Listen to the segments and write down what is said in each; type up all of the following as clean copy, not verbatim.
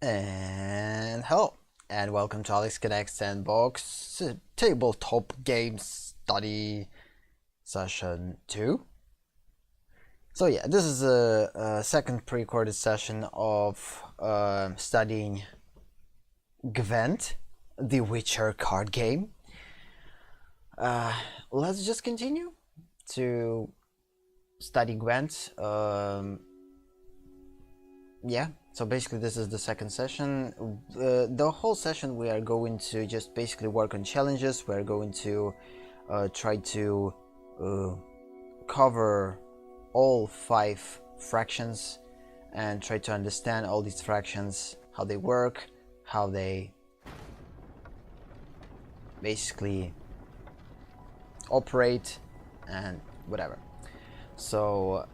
And hello, and welcome to Alex Connect Sandbox Tabletop Game Study Session 2. So yeah, this is a second pre-recorded session of studying Gwent, the Witcher card game. Let's just continue to study Gwent. Yeah, so basically this is the second session. The whole session we are going to just basically work on challenges. We're going to try to cover all 5 fractions and try to understand all these fractions, how they work, how they basically operate, and whatever. So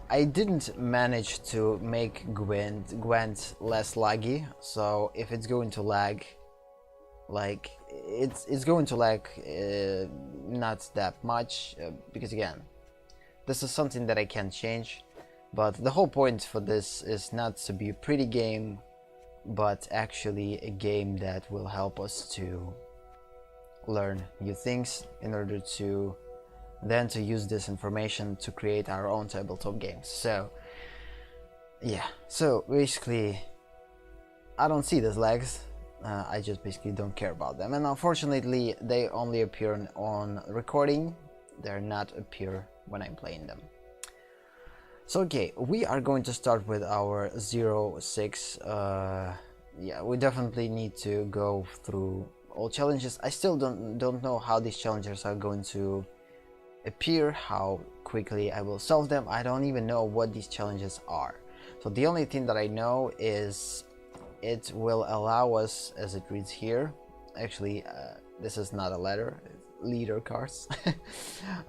I didn't manage to make Gwent less laggy, so if it's going to lag, like it's going to lag not that much, because again, this is something that I can't change. But the whole point for this is not to be a pretty game, but actually a game that will help us to learn new things in order to then to use this information to create our own tabletop games. So yeah, so basically I don't see these lags. I just basically don't care about them, and unfortunately they only appear on recording. They're not appear when I'm playing them. So okay, we are going to start with our 06. Yeah, we definitely need to go through all challenges. I still don't know how these challenges are going to appear, how quickly I will solve them. I don't even know what these challenges are. So the only thing that I know is it will allow us, as it reads here, actually this is not a letter, it's leader cards.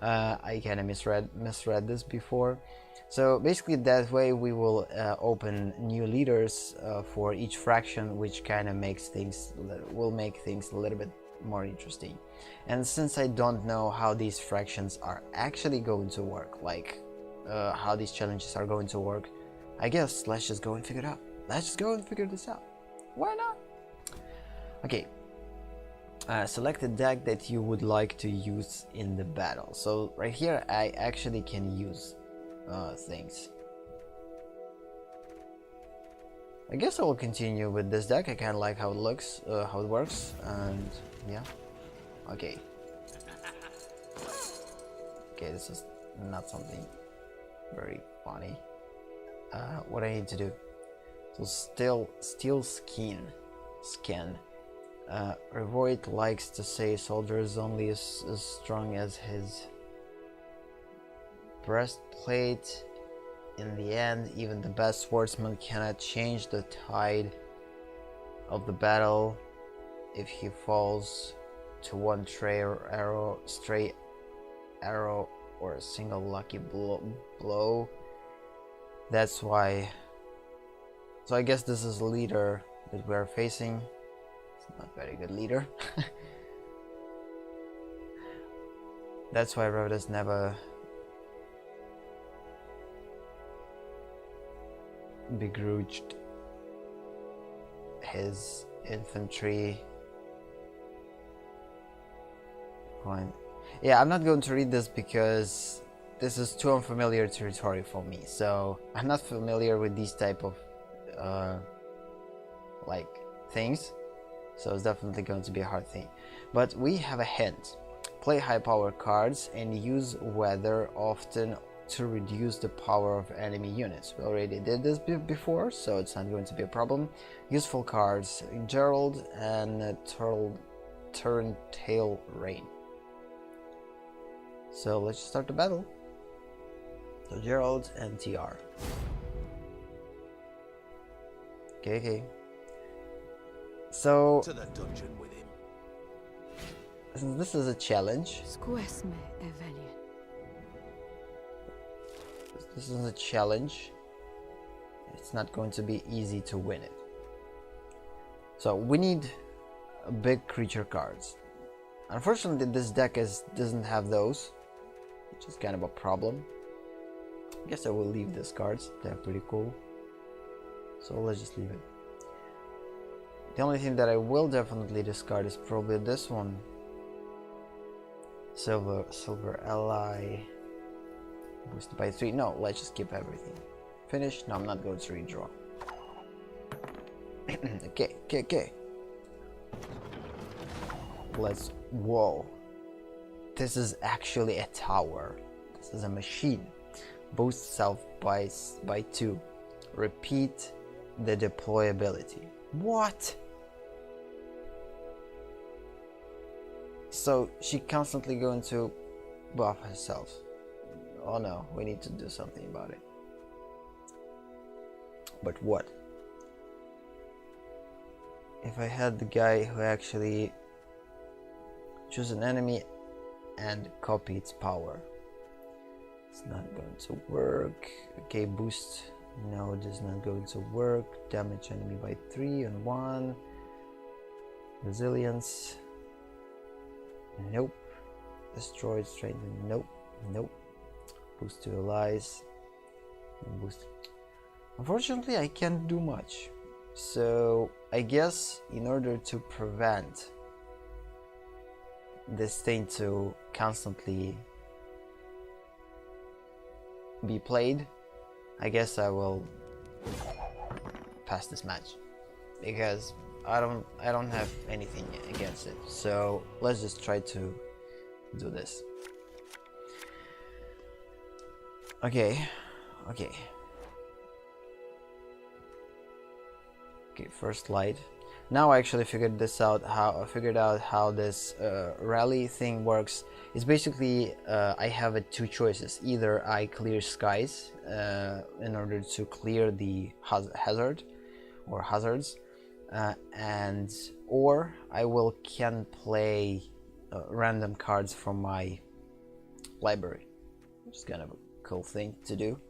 I kind of misread this before. So basically that way we will open new leaders for each fraction, which kind of will make things a little bit more interesting. And since I don't know how these fractions are actually going to work, like how these challenges are going to work, I guess let's just go and figure it out. Let's just go and figure this out. Why not? Okay. Select a deck that you would like to use in the battle. So right here I actually can use things. I guess I will continue with this deck. I kind of like how it looks, how it works, and yeah. Okay. Okay, this is not something very funny. What I need to do? So steel skin. Revoit likes to say soldier is only as strong as his breastplate. In the end, even the best swordsman cannot change the tide of the battle if he falls to one stray arrow or a single lucky blow. That's why. So I guess this is the leader that we are facing. It's not a very good leader. That's why Rhodas never begrudged his infantry. Fine. Yeah, I'm not going to read this because this is too unfamiliar territory for me. So I'm not familiar with these type of like things. So it's definitely going to be a hard thing. But we have a hint. Play high power cards and use weather often to reduce the power of enemy units. We already did this before, so it's not going to be a problem. Useful cards, Gerald and Turn-Tail Rain. So let's start the battle. So Gerald and TR. Okay. So to the dungeon with him. Since this is a challenge, it's not going to be easy to win it. So we need big creature cards. Unfortunately, this deck doesn't have those, which is kind of a problem. I guess I will leave these cards. They're pretty cool. So let's just leave it. The only thing that I will definitely discard is probably this one. Silver ally. Boosted by 3. No, let's just keep everything. Finish. No, I'm not going to redraw. Okay. Let's... Whoa. This is actually a tower. This is a machine. Boost self by 2. Repeat the deployability. What? So she constantly going to buff herself. Oh no, we need to do something about it. But what? If I had the guy who actually choose an enemy and copy its power. It's not going to work. Okay, boost. No, it is not going to work. Damage enemy by 3 on 1. Resilience. Nope. Destroy, strengthen. Nope. Nope. Boost to allies. And boost. Unfortunately, I can't do much. So I guess in order to prevent this thing to constantly be played, I guess I will pass this match because I don't have anything against it. So let's just try to do this. Okay, first light. Now I actually figured out how this rally thing works. It's basically I have two choices. Either I clear skies in order to clear the hazards, or I can play random cards from my library, which is kind of a cool thing to do.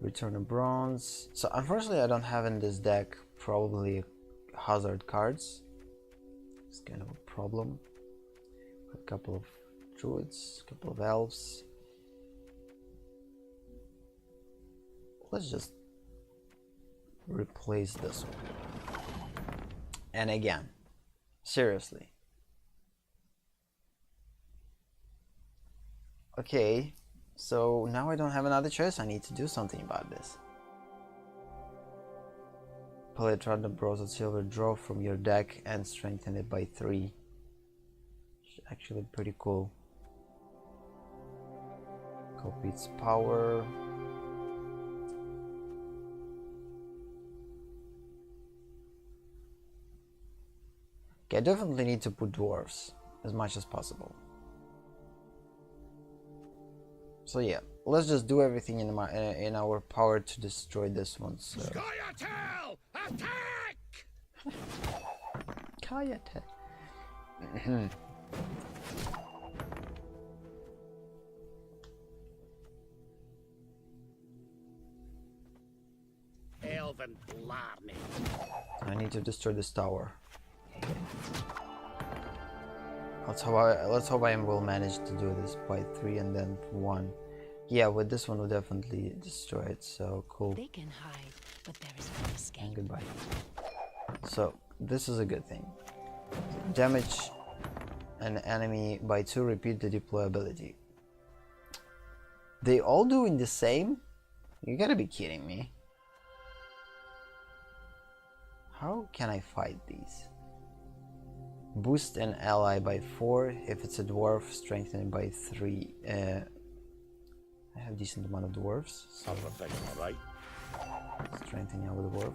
Return a bronze. So unfortunately I don't have in this deck probably hazard cards. It's kind of a problem. A couple of druids, a couple of elves. Let's just replace this one. And again, seriously. Okay, so now I don't have another choice. I need to do something about this. Play a random bronze and silver draw from your deck and strengthen it by 3. Actually pretty cool. Copy its power. Okay, I definitely need to put dwarves as much as possible. So yeah, let's just do everything in our power to destroy this one. So. Scoia'tael! Attack! Scoia'tael. Elven blarney. I need to destroy this tower. Okay. Let's hope I will manage to do this by 3 and then 1. Yeah, with this one we'll definitely destroy it. So cool. They can hide, but there is no escape. And goodbye. So this is a good thing. Damage an enemy by 2. Repeat the deployability. They all doing the same? You gotta be kidding me. How can I fight these? Boost an ally by 4. If it's a dwarf, strengthen it by 3. I have decent amount of dwarves. So Alright. Strengthening our dwarf.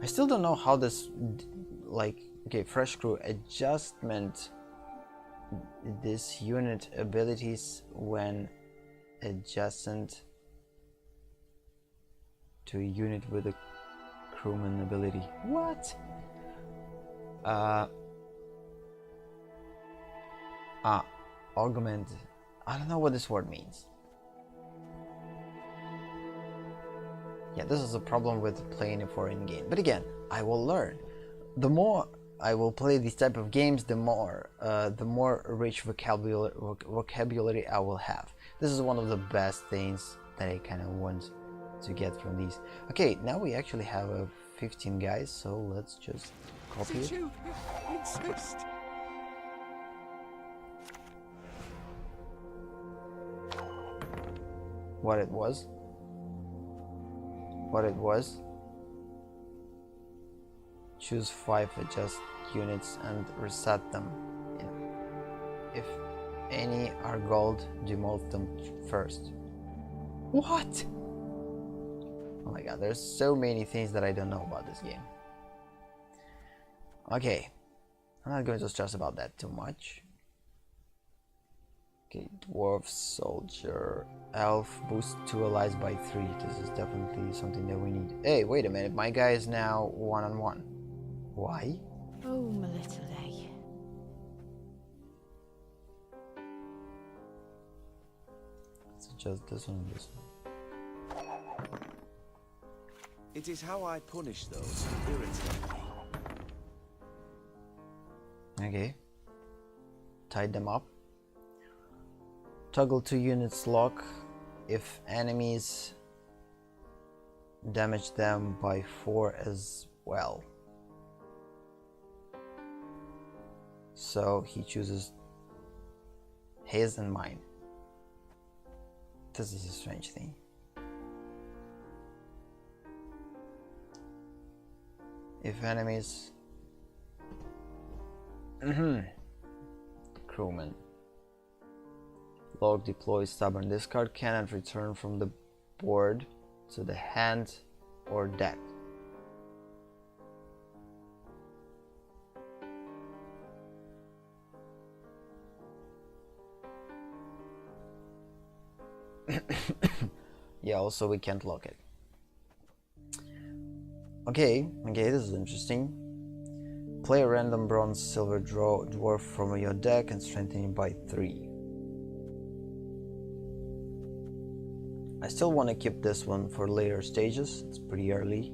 I still don't know how this, like, okay, fresh crew adjustment. This unit abilities when adjacent to a unit with a crewman ability. What? Augment. I don't know what this word means. Yeah, this is a problem with playing a foreign game. But again, I will learn. The more I will play these type of games, the more rich vocabulary I will have. This is one of the best things that I kind of want to get from these. Okay, now we actually have 15 guys, so let's just copy it. You insist. What it was. Choose 5 adjust units and reset them. If any are gold, demolish them first. What? Oh my god, there's so many things that I don't know about this game. Okay, I'm not going to stress about that too much. Okay, dwarf, soldier, elf, boost 2 allies by 3. This is definitely something that we need. Hey, wait a minute, my guy is now 1-on-1. Why? Oh, my little egg. Let's adjust this one and this one. It is how I punish those who irritate me. Okay. Tied them up. Toggle 2 units lock if enemies damage them by 4 as well. So he chooses his and mine. This is a strange thing. If enemies... Crewman. Log deploys stubborn. Discard cannot return from the board to the hand or deck. Yeah, also we can't lock it. Okay, this is interesting. Play a random bronze silver dwarf from your deck and strengthen it by 3. I still want to keep this one for later stages. It's pretty early.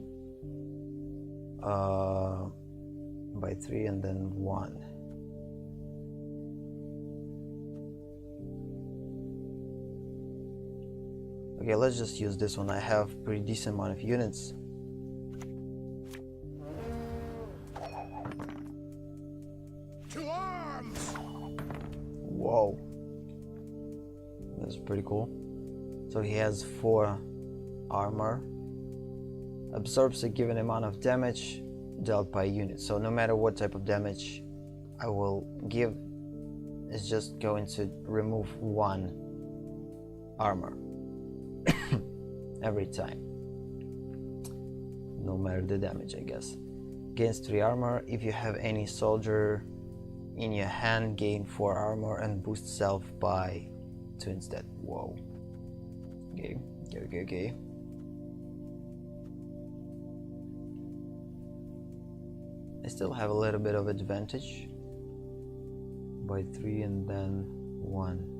By 3 and then 1. Okay, let's just use this one. I have pretty decent amount of units. To arms! Whoa. That's pretty cool. So he has 4 armor. Absorbs a given amount of damage dealt by a unit. So no matter what type of damage I will give, it's just going to remove 1 armor every time. No matter the damage, I guess. Gains 3 armor. If you have any soldier in your hand, gain 4 armor and boost self by 2 instead. Whoa. Okay. I still have a little bit of advantage by 3 and then 1.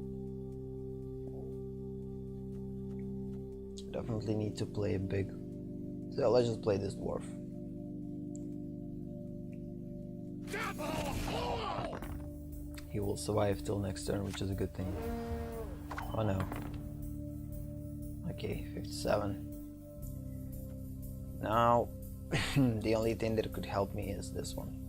Definitely need to play a big. So let's just play this dwarf. He will survive till next turn, which is a good thing. Oh no. Okay, 57. Now, the only thing that could help me is this one.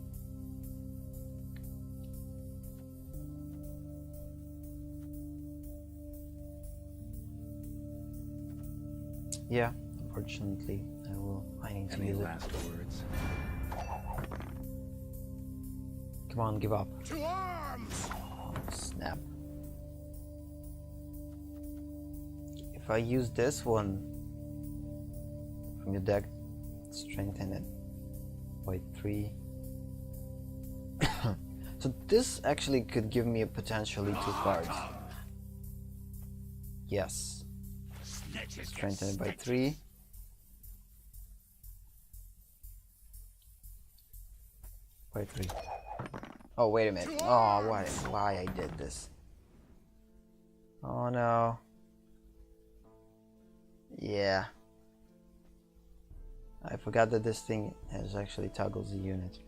Yeah, unfortunately, I need to use it. Last words. Come on, give up. To arms! Oh, snap. If I use this one from your deck, strengthen it by 3. So this actually could give me potentially 2 cards. Yes. Strengthen it by 3. By 3. Oh, wait a minute. Oh, why I did this? Oh no. Yeah. I forgot that this thing has actually toggles the unit.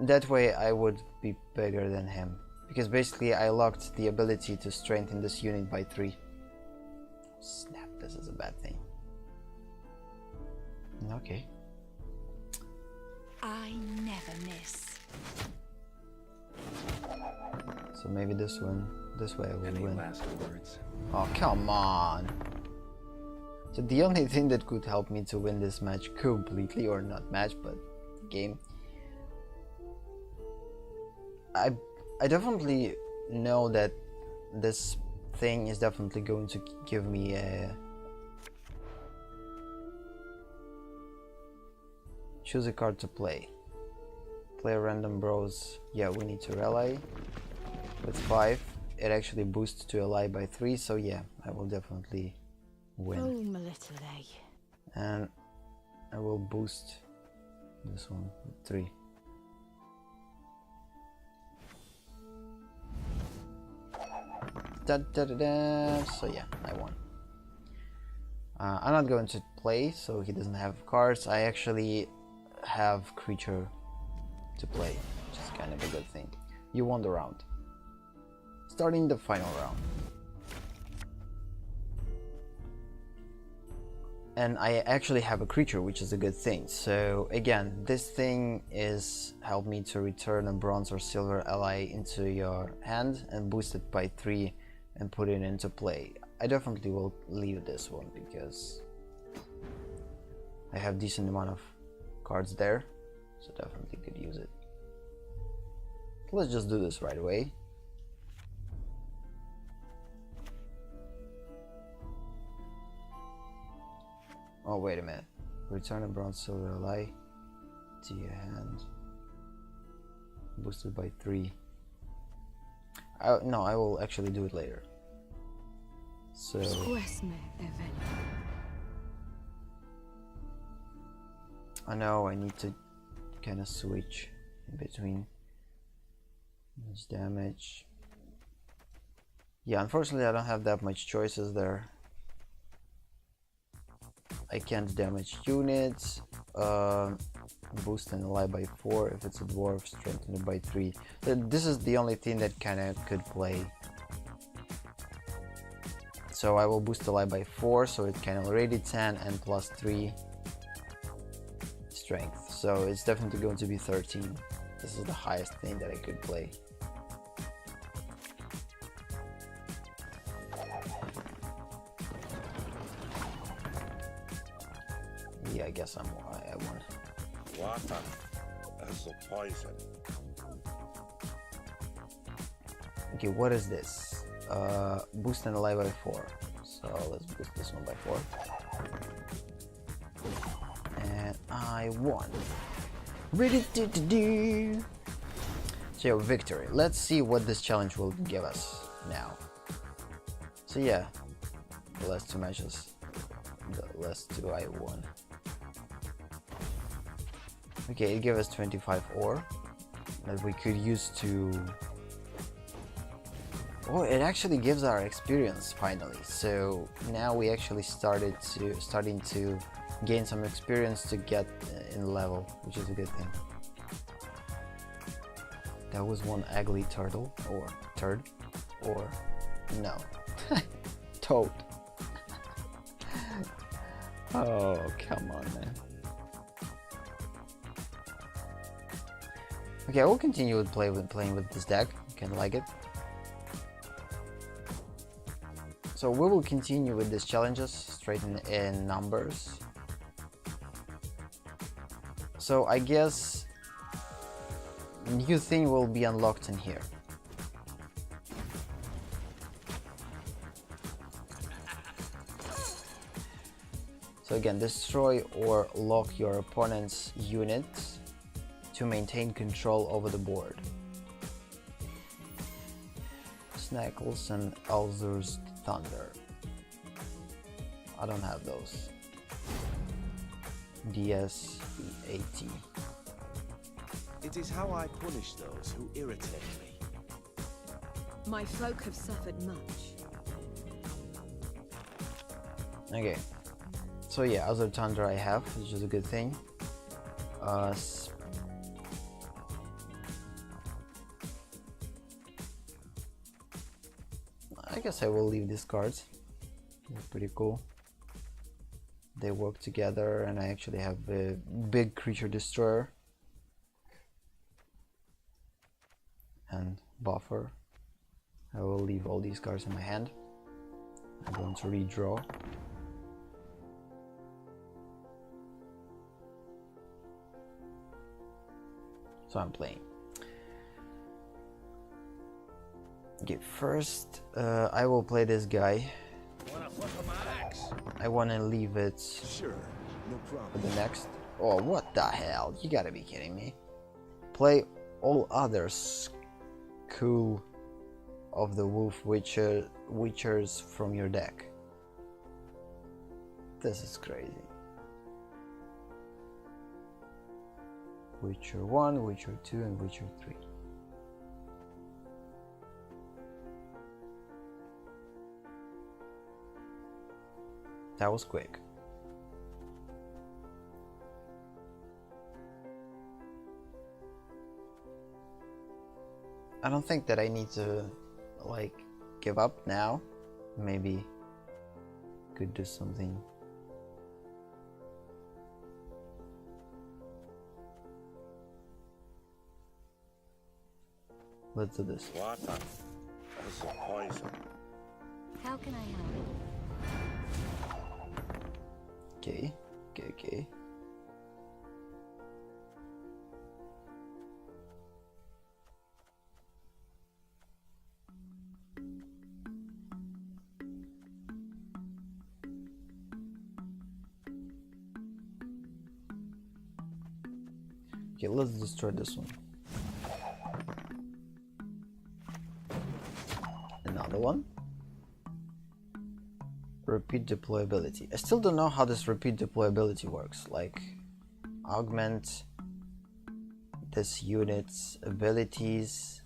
That way I would be bigger than him. Because basically I locked the ability to strengthen this unit by 3. Snap, this is a bad thing. Okay. I never miss. So maybe this way I will Any win. last words? Oh, come on. So the only thing that could help me to win this match completely, or not match, but game, I definitely know that this thing is definitely going to give me a choose a card to play. Play a random bros. Yeah, we need to rally with 5. It actually boosts to ally by 3, so yeah, I will definitely win. Oh, my little egg. And I will boost this one with 3. Da, da, da, da. So yeah, I won. I'm not going to play, so he doesn't have cards. I actually have creature to play, which is kind of a good thing. You won the round. Starting the final round. And I actually have a creature, which is a good thing. So again, this thing is help me to return a bronze or silver ally into your hand and boost it by 3 and put it into play. I definitely will leave this one because I have decent amount of cards there, so definitely could use it. Let's just do this right away. Oh, wait a minute. Return a bronze silver ally to your hand. Boosted by 3. No, I will actually do it later. So I know I need to kind of switch in between. This damage. Yeah, unfortunately I don't have that much choices there. I can't damage units, boost an ally by 4 if it's a dwarf, strengthen it by 3. This is the only thing that kind of could play. So I will boost ally by 4, so it can already 10 and plus 3 strength. So it's definitely going to be 13. This is the highest thing that I could play. Yeah, I guess I won. Water as a poison. Okay, what is this? Boost an ally by 4. So let's boost this one by 4. And I won. Ready to do. So victory. Let's see what this challenge will give us now. So yeah, the last 2 matches, the last 2 I won. Okay, it gave us 25 ore that we could use to... Oh, it actually gives our experience finally. So now we actually starting to gain some experience to get in level, which is a good thing. That was one ugly turtle, or turd, or no, toad. Oh, come on, man. Okay, I will continue with playing with this deck. Kind of like it. So we will continue with these challenges straight in numbers. So I guess new thing will be unlocked in here. So again, destroy or lock your opponent's units to maintain control over the board. Snackles and Alzur's Thunder. I don't have those. DSEAT. It is how I punish those who irritate me. My folk have suffered much. Okay. So yeah, Azure Thunder I have, which is a good thing. I guess I will leave these cards. They're pretty cool. they work together, and I actually have a big creature destroyer and buffer. I will leave all these cards in my hand. I'm going to redraw. So I'm playing. Okay, first I will play this guy. I want to leave it Sure, no for problem. the next. Oh, what the hell? You gotta be kidding me. Play all other School of the Wolf Witchers from your deck. This is crazy. Witcher 1, Witcher 2, and Witcher 3. That was quick. I don't think that I need to like give up now. Maybe could do something. Let's do this. Water. That's a poison. How can I help? Okay, okay. Okay, let's destroy this one. Another one. Repeat deployability. I still don't know how this repeat deployability works. Like, augment this unit's abilities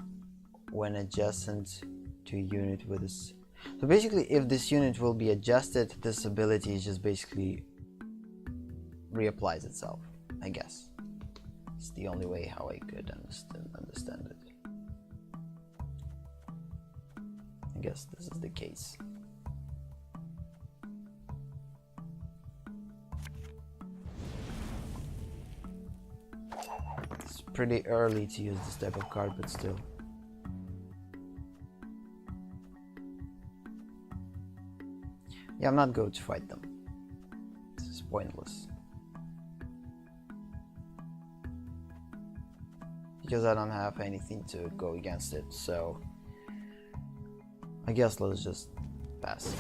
when adjacent to a unit with this. So basically, if this unit will be adjusted, this ability just basically reapplies itself, I guess. It's the only way how I could understand it. I guess this is the case. It's pretty early to use this type of card, but still. Yeah, I'm not going to fight them. This is pointless. Because I don't have anything to go against it, so I guess let's just pass.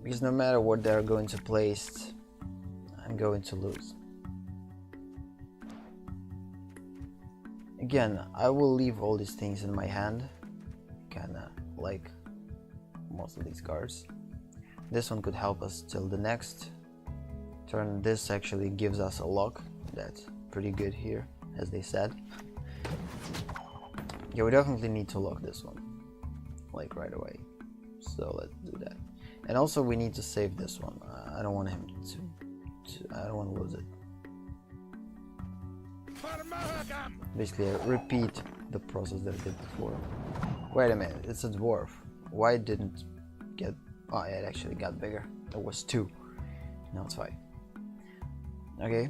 Because no matter what they're going to place, I'm going to lose. Again, I will leave all these things in my hand, kinda like most of these cards. This one could help us till the next turn. This actually gives us a lock. That's pretty good here, as they said. Yeah, we definitely need to lock this one, like right away. So let's do that. And also we need to save this one. I don't want him to I don't want to lose it. Basically, I repeat the process that I did before. Wait a minute, it's a dwarf. Why it didn't get... Oh, it actually got bigger. It was 2. Now it's 5. Okay.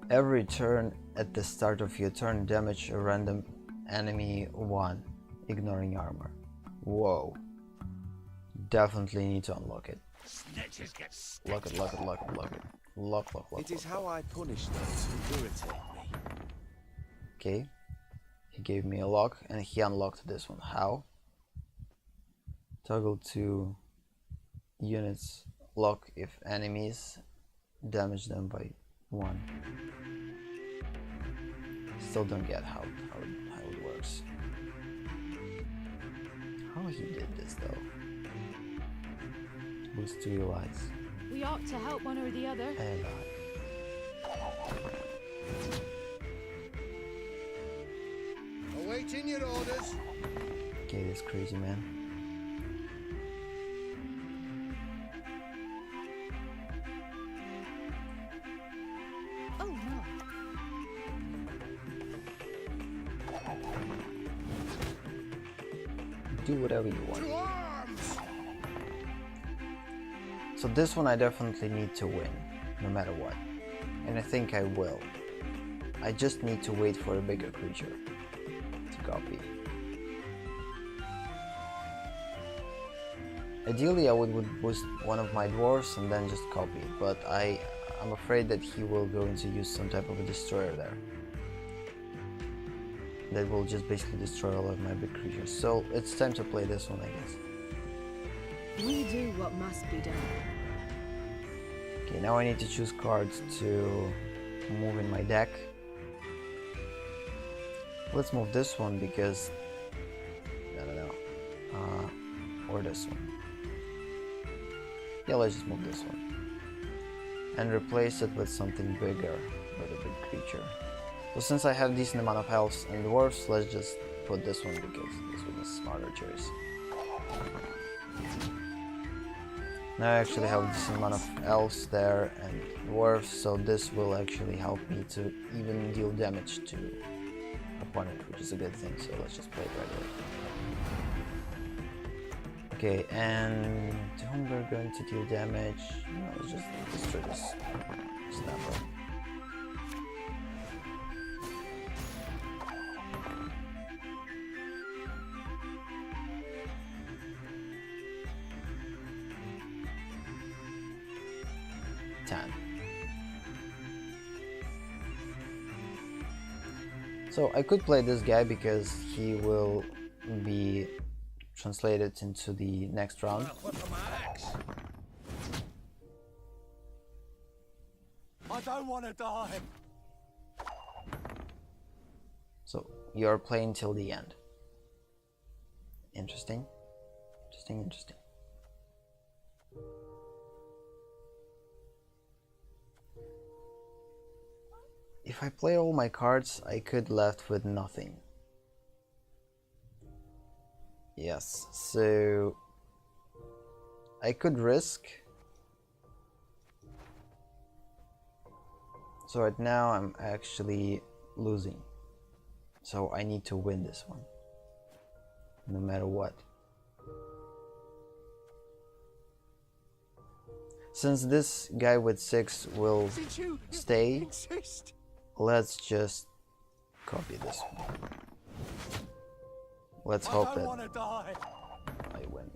Every turn at the start of your turn, damage a random enemy 1, ignoring armor. Whoa. Definitely need to unlock it. Lock it. Lock. It is how I punish those who irritate me. Okay. He gave me a lock and he unlocked this one. How? Toggle to units lock if enemies damage them by 1. Still don't get how it works. How he did this though? Boost to your lights. We ought to help one or the other. And Awaiting your orders. okay, this crazy man. Oh no. do whatever you want. To arms! So this one I definitely need to win, no matter what. And I think I will. I just need to wait for a bigger creature to copy. Ideally I would boost one of my dwarves and then just copy it, but I'm afraid that he will go into use some type of a destroyer there. That will just basically destroy all of my big creatures. So it's time to play this one, I guess. We do what must be done. Okay, now I need to choose cards to move in my deck. Let's move this one because... no. Or this one. Yeah, let's just move this one. And replace it with something bigger, with a big creature. So since I have decent amount of elves and dwarves, let's just put this one because this one is smarter choice. Now I actually have a decent amount of elves there and dwarves, so this will actually help me to even deal damage to opponent, which is a good thing, so let's just play it right away. Okay, and to whom we're going to deal damage? No, let's just destroy this snapper. So I could play this guy because he will be translated into the next round. I don't want to die. So you're playing till the end. Interesting. Interesting. If I play all my cards, I could left with nothing. Yes, so I could risk. So right now I'm actually losing. So I need to win this one, no matter what. Since this guy with 6 will stay, let's just copy this one. Let's hope that I win.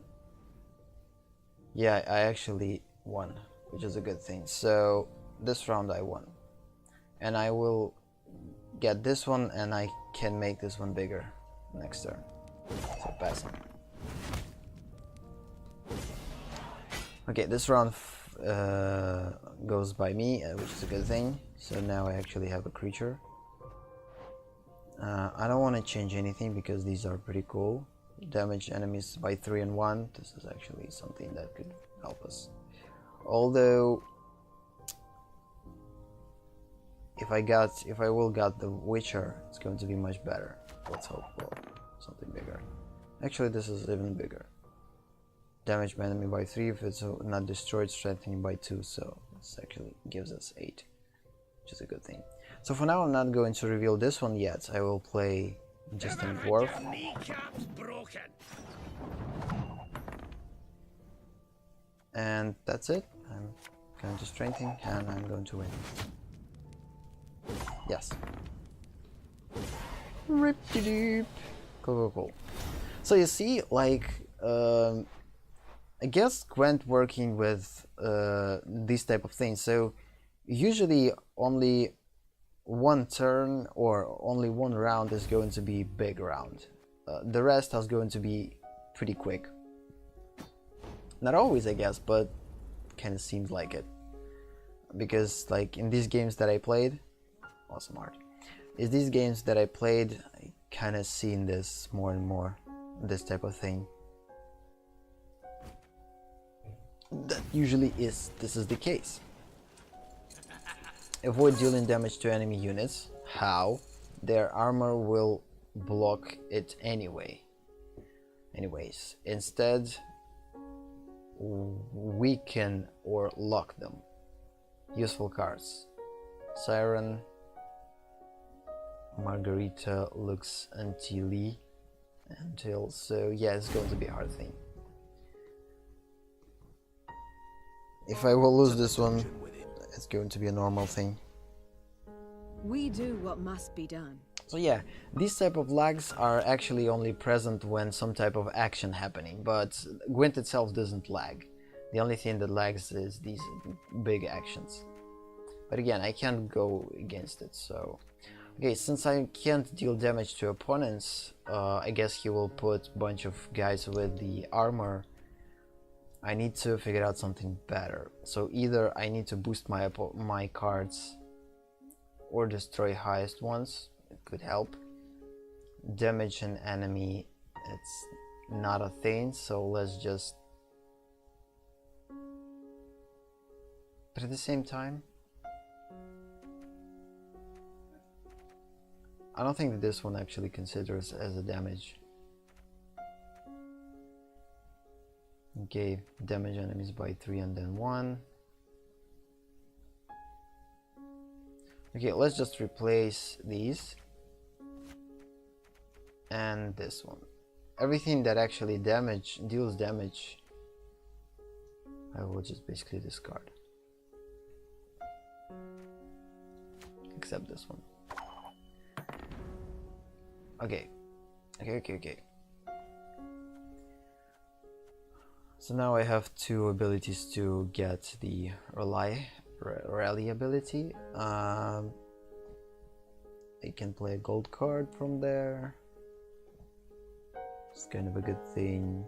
Yeah, I actually won, which is a good thing. So this round I won. And I will get this one and I can make this one bigger next turn. So passing. Okay, this round goes by me, which is a good thing. So now I actually have a creature. I don't want to change anything because these are pretty cool. Damage enemies by 3 and 1. This is actually something that could help us. Although, if I will got the Witcher, it's going to be much better. Let's hope for something bigger. Actually, this is even bigger. Damage my enemy by 3 if it's not destroyed, strengthening by 2. So this actually gives us 8, which is a good thing. So for now, I'm not going to reveal this one yet. I will play just a dwarf. And that's it. I'm going to strengthen and I'm going to win. Yes. Rip-de-doop. Cool. So you see, like, I guess Gwent working with these type of things. So usually only one turn or only one round is going to be big round. The rest is going to be pretty quick. Not always, I guess, but kind of seems like it. Because like in these games that I played, awesome art. In these games that I played, I kind of seen this more and more, this type of thing. That usually this is the case. Avoid dealing damage to enemy units. How? Their armor will block it anyway. Anyways, instead weaken or lock them. Useful cards. Siren, Margarita, Lux, Antilli, until, so yeah, it's going to be a hard thing. If I will lose this one, it's going to be a normal thing. We do what must be done. So yeah, these type of lags are actually only present when some type of action happening, but Gwent itself doesn't lag. The only thing that lags is these big actions. But again, I can't go against it, so... Okay, since I can't deal damage to opponents, I guess he will put a bunch of guys with the armor. I need to figure out something better. So either I need to boost my cards or destroy highest ones. It could help. Damage an enemy, it's not a thing, so let's just... But at the same time, I don't think that this one actually considers as a damage. Okay, damage enemies by 3 and then 1. Okay, let's just replace these and this one. Everything that actually deals damage, I will just basically discard. Except this one. Okay. So now I have 2 abilities to get the rally ability. I can play a gold card from there. It's kind of a good thing.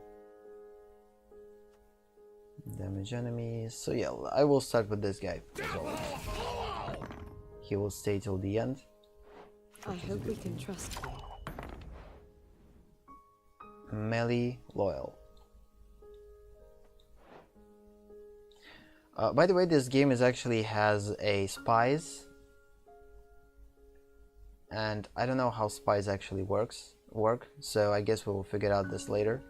Damage enemies. So yeah, I will start with this guy as always. He will stay till the end. I hope we can trust you. Melee loyal. By the way, this game actually has a spies, and I don't know how spies actually work. So I guess we will figure out this later,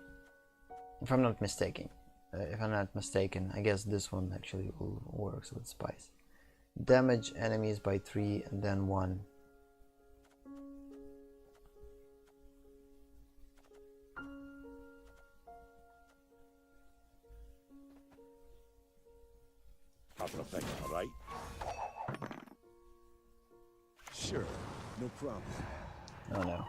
if I'm not mistaken. I guess this one actually works with spies. Damage enemies by 3 and then 1. Having a think, all right? Sure, no problem. Oh no.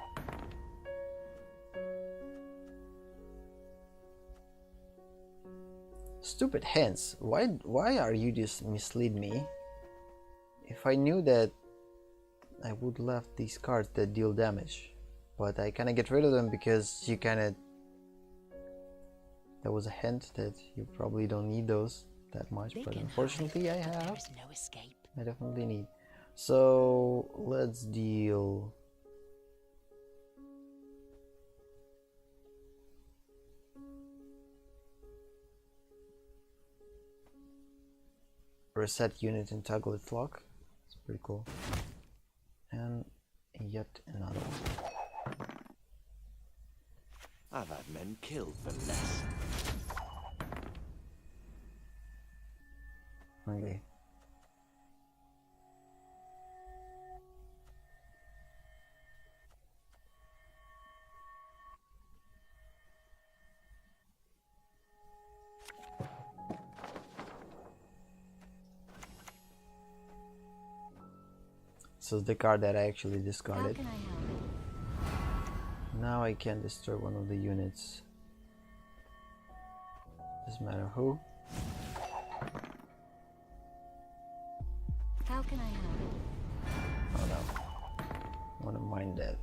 Stupid hints. Why are you just mislead me? If I knew that, I would left these cards that deal damage, but I kinda get rid of them because you kinda... There was a hint that you probably don't need those that much, but unfortunately I have. There's no escape. I definitely need. So let's deal... Reset unit in Tabletop lock. It's pretty cool. And yet another one. I've had men killed for less. Okay. This is the card that I actually How discarded. can I help? Now I can destroy one of the units. Doesn't matter who. How can I help? Oh no. I want to mind that.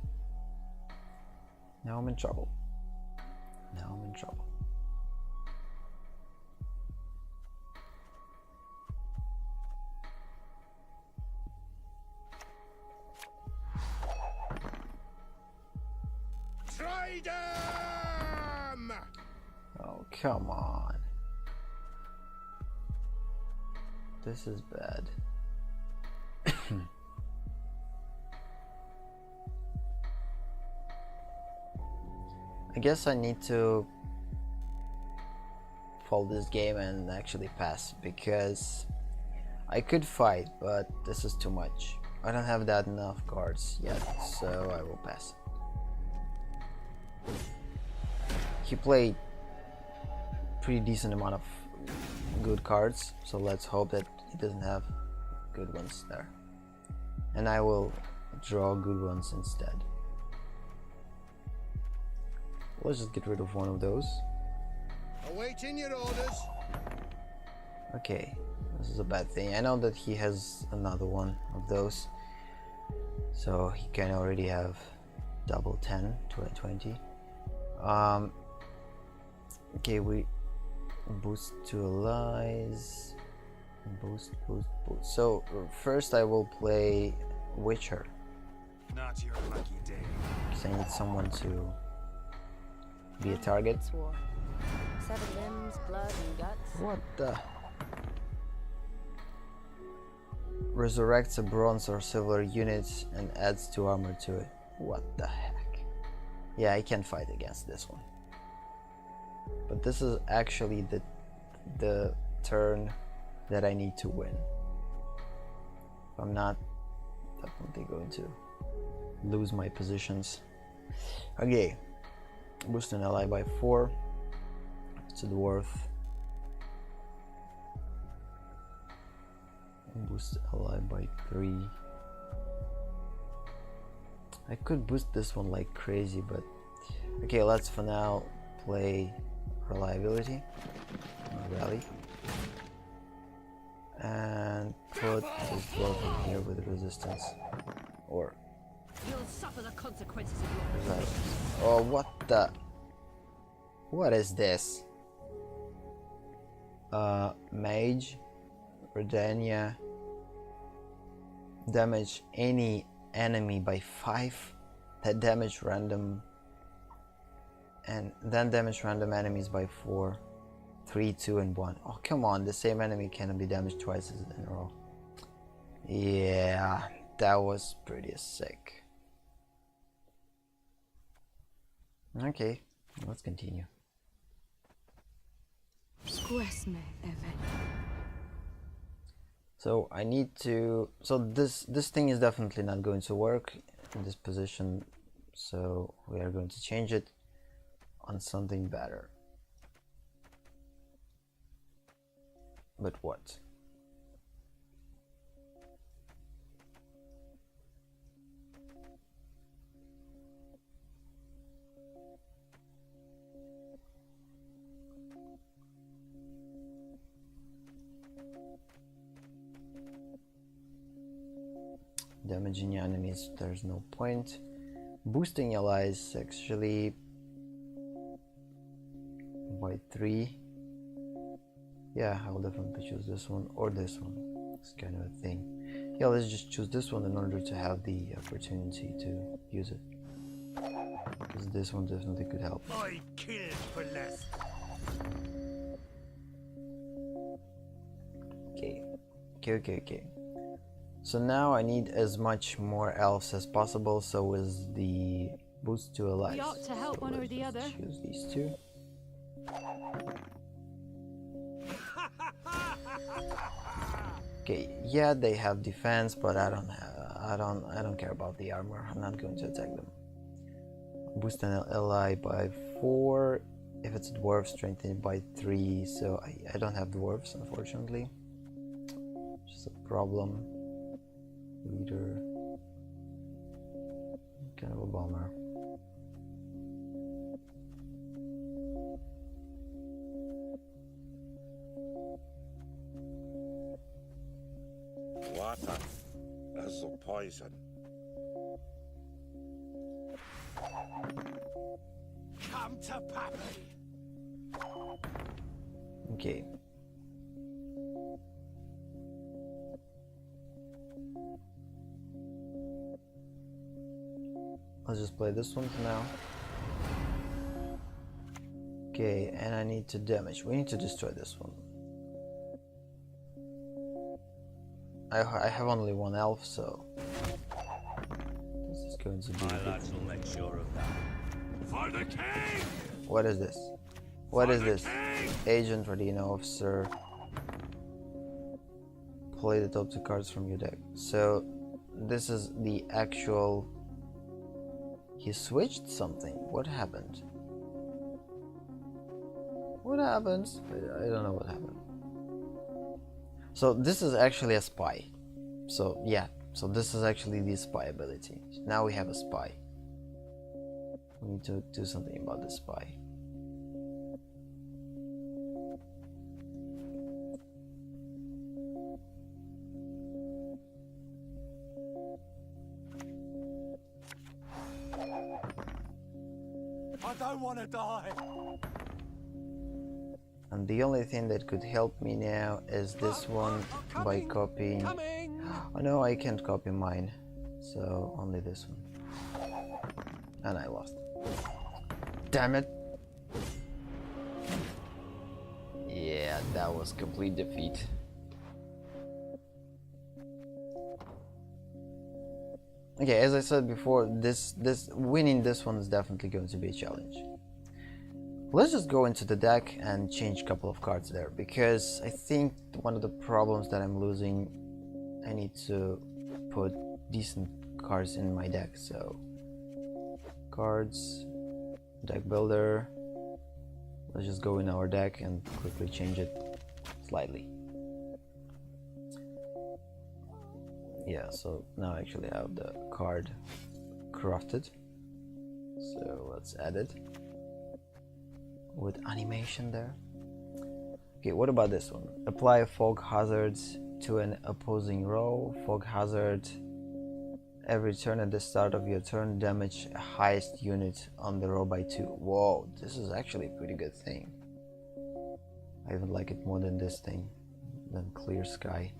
Now I'm in trouble. Now I'm in trouble. Try them! Oh, come on. This is bad. I guess I need to fold this game and actually pass, because I could fight, but this is too much. I don't have that enough cards yet, so I will pass. he played pretty decent amount of good cards, so let's hope that he doesn't have good ones there. And I will draw good ones instead. Let's just get rid of one of those. Awaiting your orders. Okay, this is a bad thing. I know that he has another one of those, so he can already have double 10 to a 20. Okay, we boost to allies, boost. So first I will play Witcher, Not your lucky day. because I need someone to be a target. It's war. 7 limbs, blood, and guts. What the? Resurrects a bronze or silver unit and adds 2 armor to it. What the heck? Yeah, I can't fight against this one. But this is actually the turn that I need to win. I'm not definitely going to lose my positions. Okay, boost an ally by 4. It's a dwarf. Boost ally by 3. I could boost this one like crazy, but okay, let's for now play reliability or rally and put this dwarf in here with resistance or You'll suffer the consequences of your resistance. Oh, what is this? Mage Redania, damage any enemy by 5, that damage random, and then damage random enemies by 4, 3, 2, and 1. Oh, come on, the same enemy cannot be damaged twice in a row. Yeah, that was pretty sick. Okay, let's continue. So I need to, so this thing is definitely not going to work in this position, so we are going to change it on something better. But what? Damaging enemies, there's no point. Boosting allies actually by 3. Yeah, I will definitely choose this one or this one. It's kind of a thing. Yeah, let's just choose this one in order to have the opportunity to use it, because this one definitely could help. I killed for less. Okay. So now I need as much more elves as possible, so is the boost to allies. We ought to help So one or let's the just other. choose these 2. Okay, yeah, they have defense, but I don't care about the armor. I'm not going to attack them. Boost an ally by 4. If it's a dwarf, strengthen it by 3. So I don't have dwarves, unfortunately. Just a problem. Leader. Kind of a bummer. Water is a poison. Come to Pappy. Okay. Let's just play this one for now. Okay, and I need to damage. We need to destroy this one. I have only 1 elf, so this is going to be. My lads will make sure of that. For the king! What is this? What is this? Agent, Radina, Officer. Play the top 2 cards from your deck. So this is the actual. He switched something. What happened? What happened? I don't know what happened. So this is actually a spy. So yeah, so this is actually the spy ability. Now we have a spy. We need to do something about the spy. I don't want to die. And the only thing that could help me now is this one by copying. Oh no, I can't copy mine. So only this one. And I lost. Damn it. Yeah, that was complete defeat. Okay, as I said before, this winning this one is definitely going to be a challenge. Let's just go into the deck and change a couple of cards there, because I think one of the problems that I'm losing, I need to put decent cards in my deck. So cards, deck builder. Let's just go in our deck and quickly change it slightly. Yeah, so now I actually have the card crafted. So let's add it with animation there. Okay, what about this one? Apply fog hazards to an opposing row. Fog hazard. Every turn at the start of your turn, damage a highest unit on the row by 2. Whoa, this is actually a pretty good thing. I even like it more than this thing, than Clear Sky.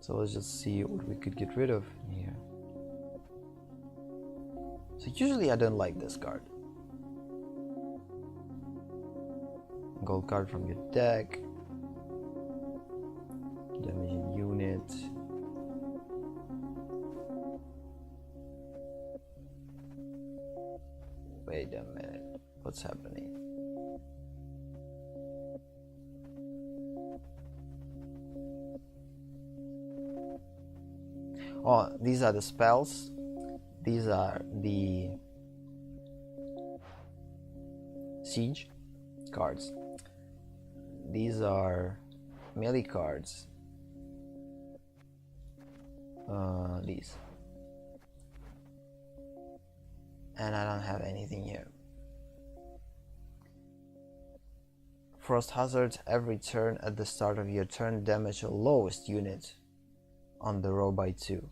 So let's just see what we could get rid of here. So usually I don't like this card. Gold card from your deck. Damaging unit. Wait a minute. What's happening? Oh, these are the spells. These are the siege cards. These are melee cards. These. And I don't have anything here. Frost hazards. Every turn at the start of your turn, damage the lowest unit on the row by 2.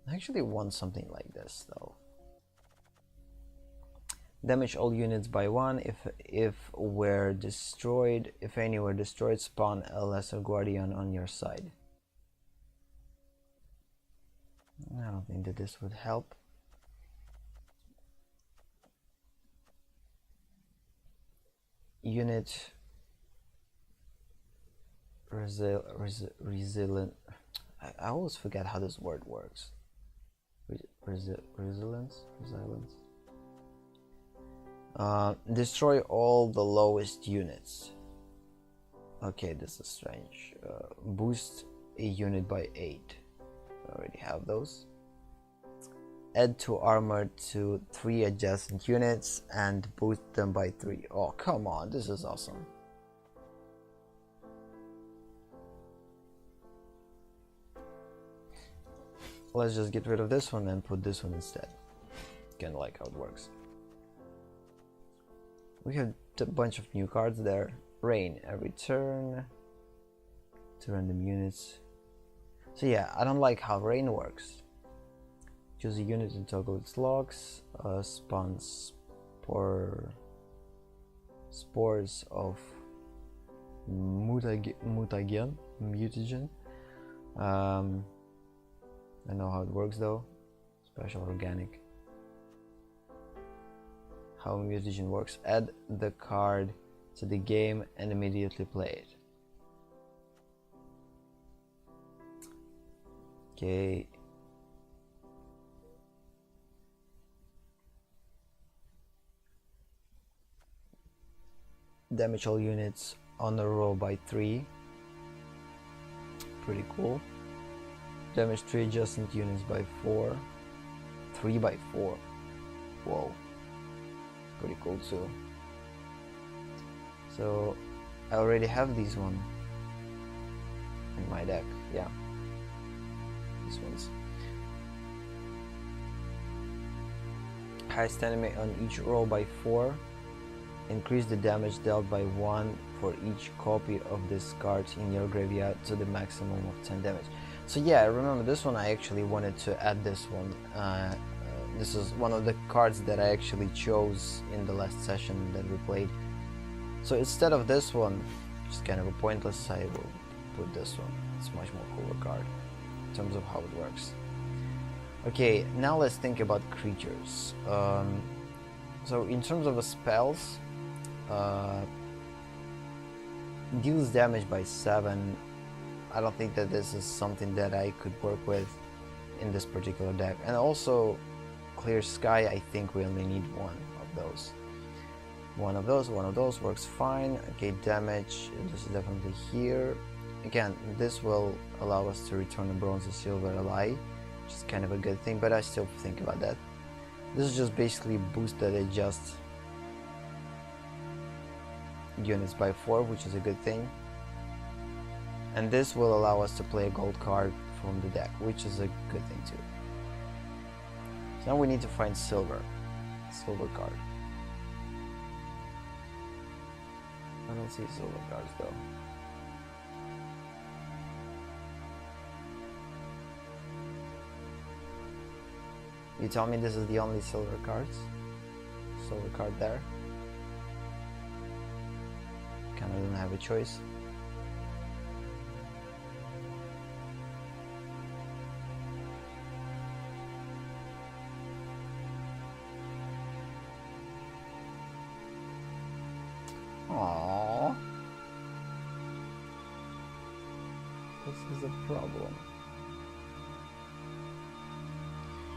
I actually want something like this though. Damage all units by 1. If were destroyed, if any were destroyed, spawn a lesser guardian on your side. I don't think that this would help. Unit resilient. I always forget how this word works. Resilience. Destroy all the lowest units. Okay, this is strange. Boost a unit by 8. I already have those. Add 2 armor to 3 adjacent units and boost them by 3. Oh, come on, this is awesome. Let's just get rid of this one and put this one instead. Kinda like how it works. We have a bunch of new cards there. Rain every turn. 2 random units. So yeah, I don't like how rain works. Choose a unit and toggle its locks. Spawn spores of mutagen. I know how it works though. Special organic. How mutagen works. Add the card to the game and immediately play it. Okay. Damage all units on a row by 3. Pretty cool. Damage 3 adjacent units by 4. 3 by 4. Whoa. Pretty cool too. So I already have these one in my deck. Yeah. These ones. Highest enemy on each roll by 4. Increase the damage dealt by 1 for each copy of this card in your graveyard to the maximum of 10 damage. So yeah, I remember this one. I actually wanted to add this one. This is one of the cards that I actually chose in the last session that we played. So instead of this one, which is kind of a pointless, I will put this one. It's a much more cooler card in terms of how it works. Okay, now let's think about creatures. So in terms of spells, deals damage by 7. I don't think that this is something that I could work with in this particular deck. And also Clear Sky, I think we only need one of those. One of those works fine. Okay, damage, this is definitely here. Again, this will allow us to return a bronze or silver ally, which is kind of a good thing, but I still think about that. This is just basically boost that adjust units by 4, which is a good thing. And this will allow us to play a gold card from the deck, which is a good thing too. So now we need to find silver card. I don't see silver cards though. You tell me this is the only silver cards? Silver card there? Kinda don't have a choice. Aww. This is a problem.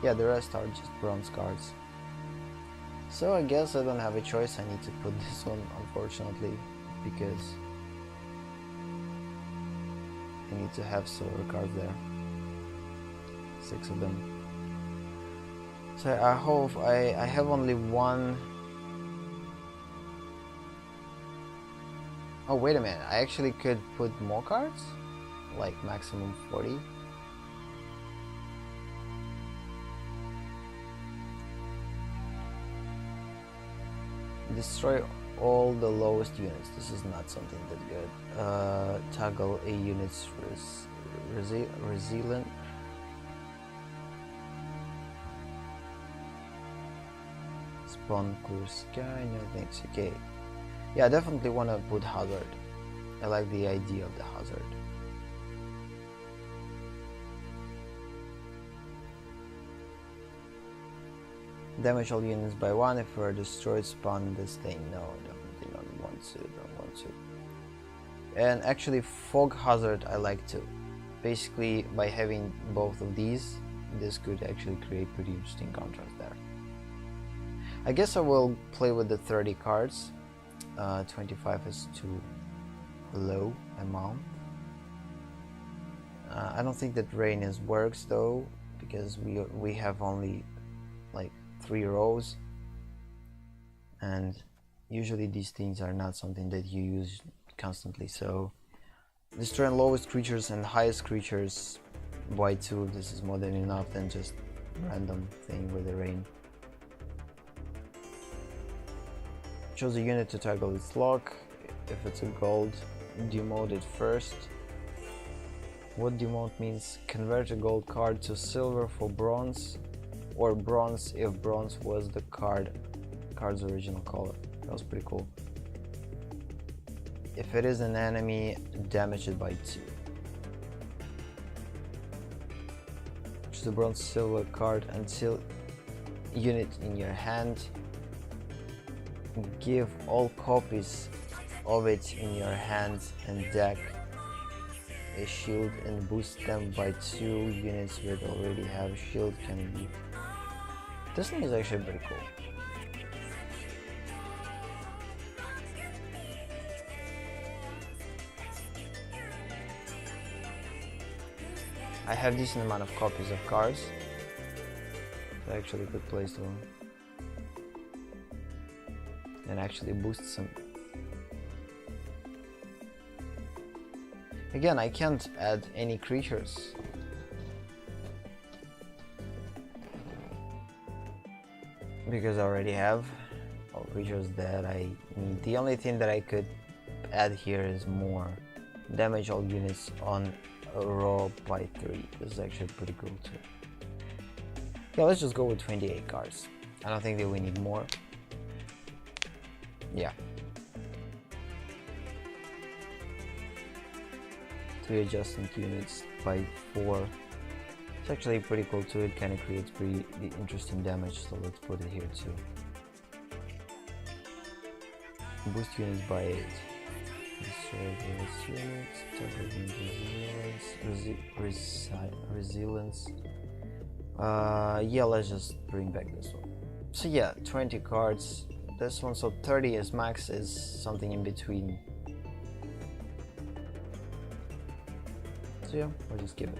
Yeah, the rest are just bronze cards. So I guess I don't have a choice. I need to put this one, unfortunately, because I need to have silver cards there. 6 of them. So I hope I have only one. Oh, wait a minute. I actually could put more cards? Like maximum 40? Destroy all the lowest units. This is not something that good. Toggle a unit's resilient. Spawn Clear Sky, no thanks. Okay. Yeah, I definitely want to put hazard. I like the idea of the hazard. Damage all units by 1 if we're destroyed. Spawn this thing. No, definitely don't want to. Don't want to. And actually, Fog Hazard I like too. Basically, by having both of these, this could actually create pretty interesting contrast there. I guess I will play with the 30 cards. 25 is too low amount. I don't think that Rain works though, because we have only like 3 rows, and usually these things are not something that you use constantly. So destroying lowest creatures and highest creatures by 2, this is more than enough than just random thing with the Rain. Choose a unit to toggle its lock. If it's a gold, demote it first. What demote means? Convert a gold card to silver for bronze, or bronze if bronze was the card's original color. That was pretty cool. If it is an enemy, damage it by 2. Choose a bronze silver card until unit in your hand. Give all copies of it in your hand and deck a shield and boost them by 2. Units that already have shield can be. This thing is actually pretty cool. I have decent amount of copies of cards. I actually could place one. And actually boost some. Again, I can't add any creatures. Because I already have all creatures that I need. The only thing that I could add here is more damage all units on a row by 3. This is actually pretty cool too. Yeah, let's just go with 28 cards. I don't think that we need more. Yeah. 3 adjustment units by 4. It's actually pretty cool too. It kind of creates pretty interesting damage, so let's put it here too. Boost units by 8. Destroy units, resilience. Yeah, let's just bring back this one. So yeah, 20 cards. This one, so 30 is max, is something in between. So yeah, we'll just give it.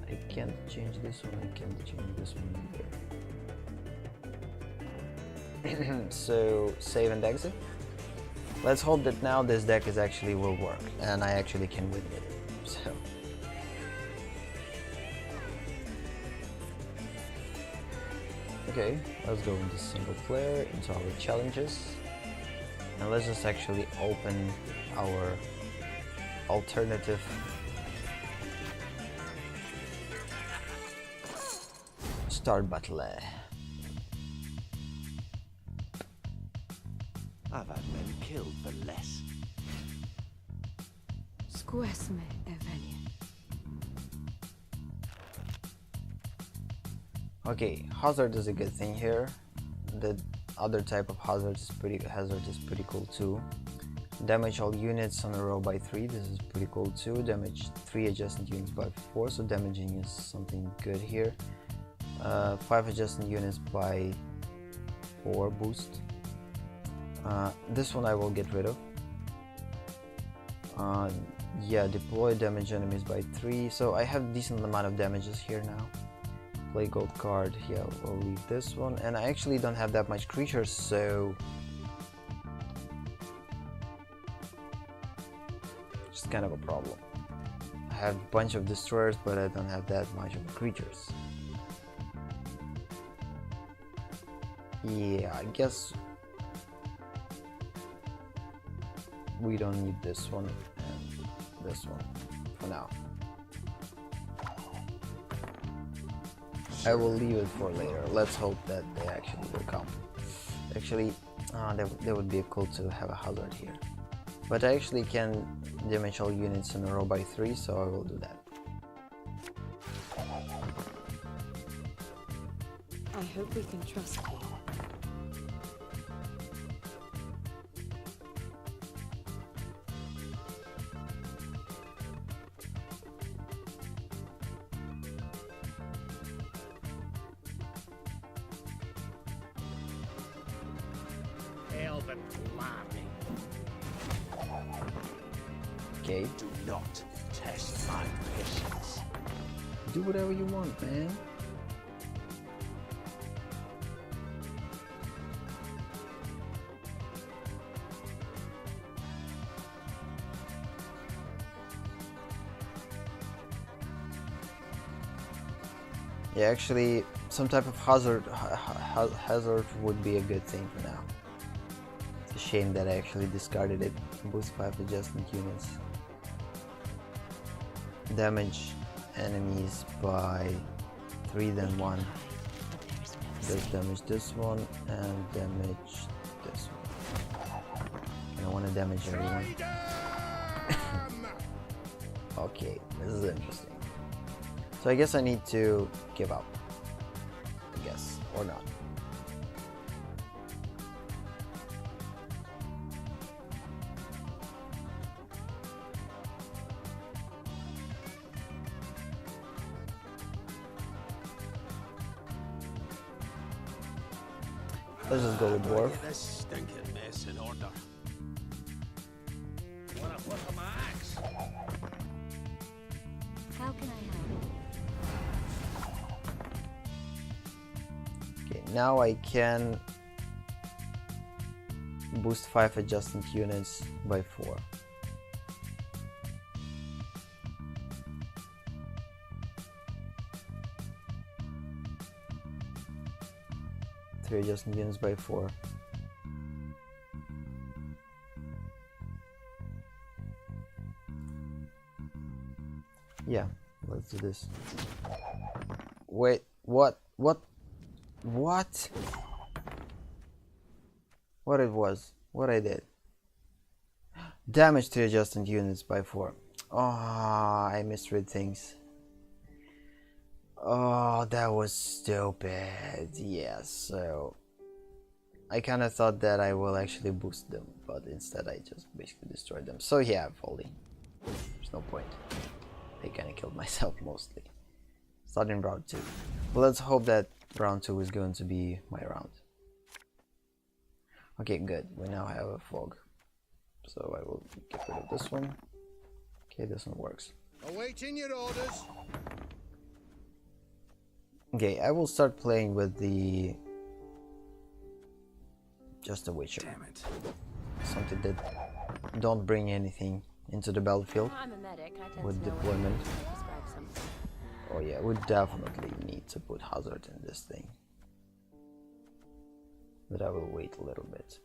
I can't change this one, I can't change this one either. So save and exit. Let's hope that now this deck is actually will work and I actually can win with it. So okay, let's go into single player, into our challenges, and let's just actually open our alternative start battle. I've had men killed for less. Squesme Evelian. Okay, hazard is a good thing here. The other type of hazard is pretty cool too. Damage all units on a row by 3. This is pretty cool too. Damage 3 adjacent units by 4. So damaging is something good here. 5 adjacent units by 4 boost. This one I will get rid of. Yeah, deploy damage enemies by 3. So I have decent amount of damages here now. Play gold card. Yeah, we'll leave this one. And I actually don't have that much creatures, so it's kind of a problem. I have a bunch of destroyers, but I don't have that much of creatures. Yeah, I guess we don't need this one and this one for now. I will leave it for later. Let's hope that they actually will come. Actually, that would be cool to have a hazard here. But I actually can damage all units in a row by 3, so I will do that. I hope we can trust you. Okay. Do not test my patience. Do whatever you want, man. Yeah, actually, some type of hazard would be a good thing for now. It's a shame that I actually discarded it. Boost 5 adjustment units. Damage enemies by 3 then 1. Does damage this one and damage this one. And I want to damage everyone. Okay, this is interesting. So I guess I need to give up. I guess, or not. Let's just go with dwarf. Get this stinking mess in order. Wanna flip my axe? How can now I can boost 5 adjacent units by 4. Three adjacent units by 4. Yeah, let's do this. Wait, what? What it was? What I did? Damage 3 adjacent units by 4. Oh, I misread things. Oh, that was stupid. Yes, so I kind of thought that I will actually boost them, but instead I just basically destroyed them. So yeah, folding. There's no point. I kind of killed myself mostly. Starting round 2. But let's hope that round 2 is going to be my round. Okay, good. We now have a fog. So I will get rid of this one. Okay, this one works. Awaiting your orders. Okay, I will start playing with the just a Witcher. Damn it. Something that don't bring anything into the battlefield I'm a medic. I tend with to know when deployment. to prescribe something. Oh yeah, we definitely need to put hazard in this thing. But I will wait a little bit.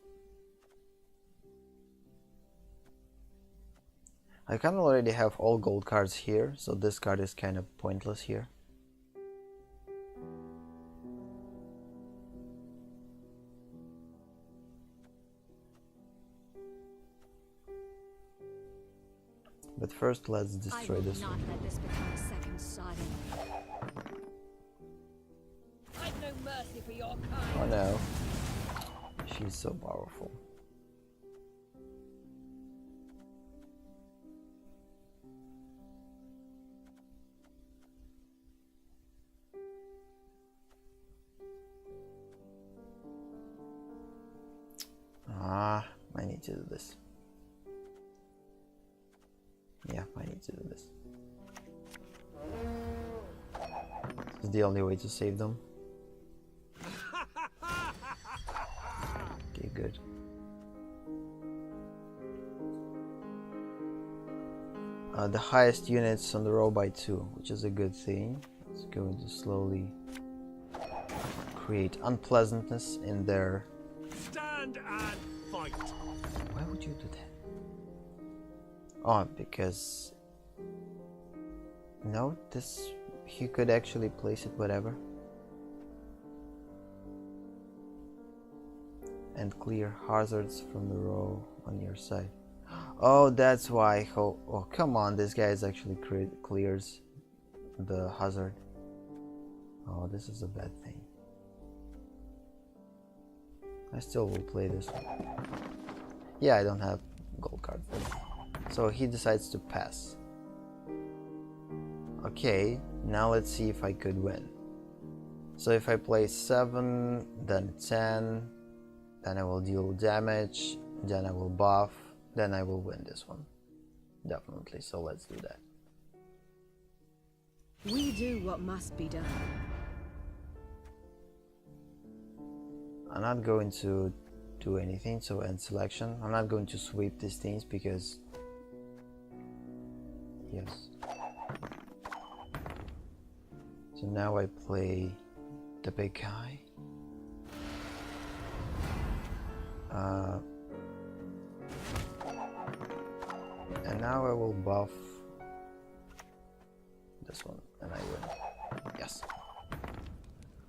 I kind of already have all gold cards here, so this card is kind of pointless here. But first, let's destroy this one. Let this become a second Sodom. I've no mercy for your kind. Oh no. She's so powerful. Ah, I need to do this. Yeah, I need to do this. This is the only way to save them. Okay, good. The highest units on the row by 2, which is a good thing. It's going to slowly create unpleasantness in their... Stand and fight. Why would you do that? Oh, because... No, this... He could actually place it whatever. And clear hazards from the row on your side. Oh, that's why. Oh, come on, this guy is actually clears the hazard. Oh, this is a bad thing. I still will play this one. Yeah, I don't have gold card. So he decides to pass. Okay, now let's see if I could win. So if I play 7, then 10, then I will deal damage, then I will buff, then I will win this one. Definitely, so let's do that. We do what must be done. I'm not going to do anything, so end selection. I'm not going to sweep these things because... Yes. So now I play the big guy. And now I will buff this one and I win. Yes.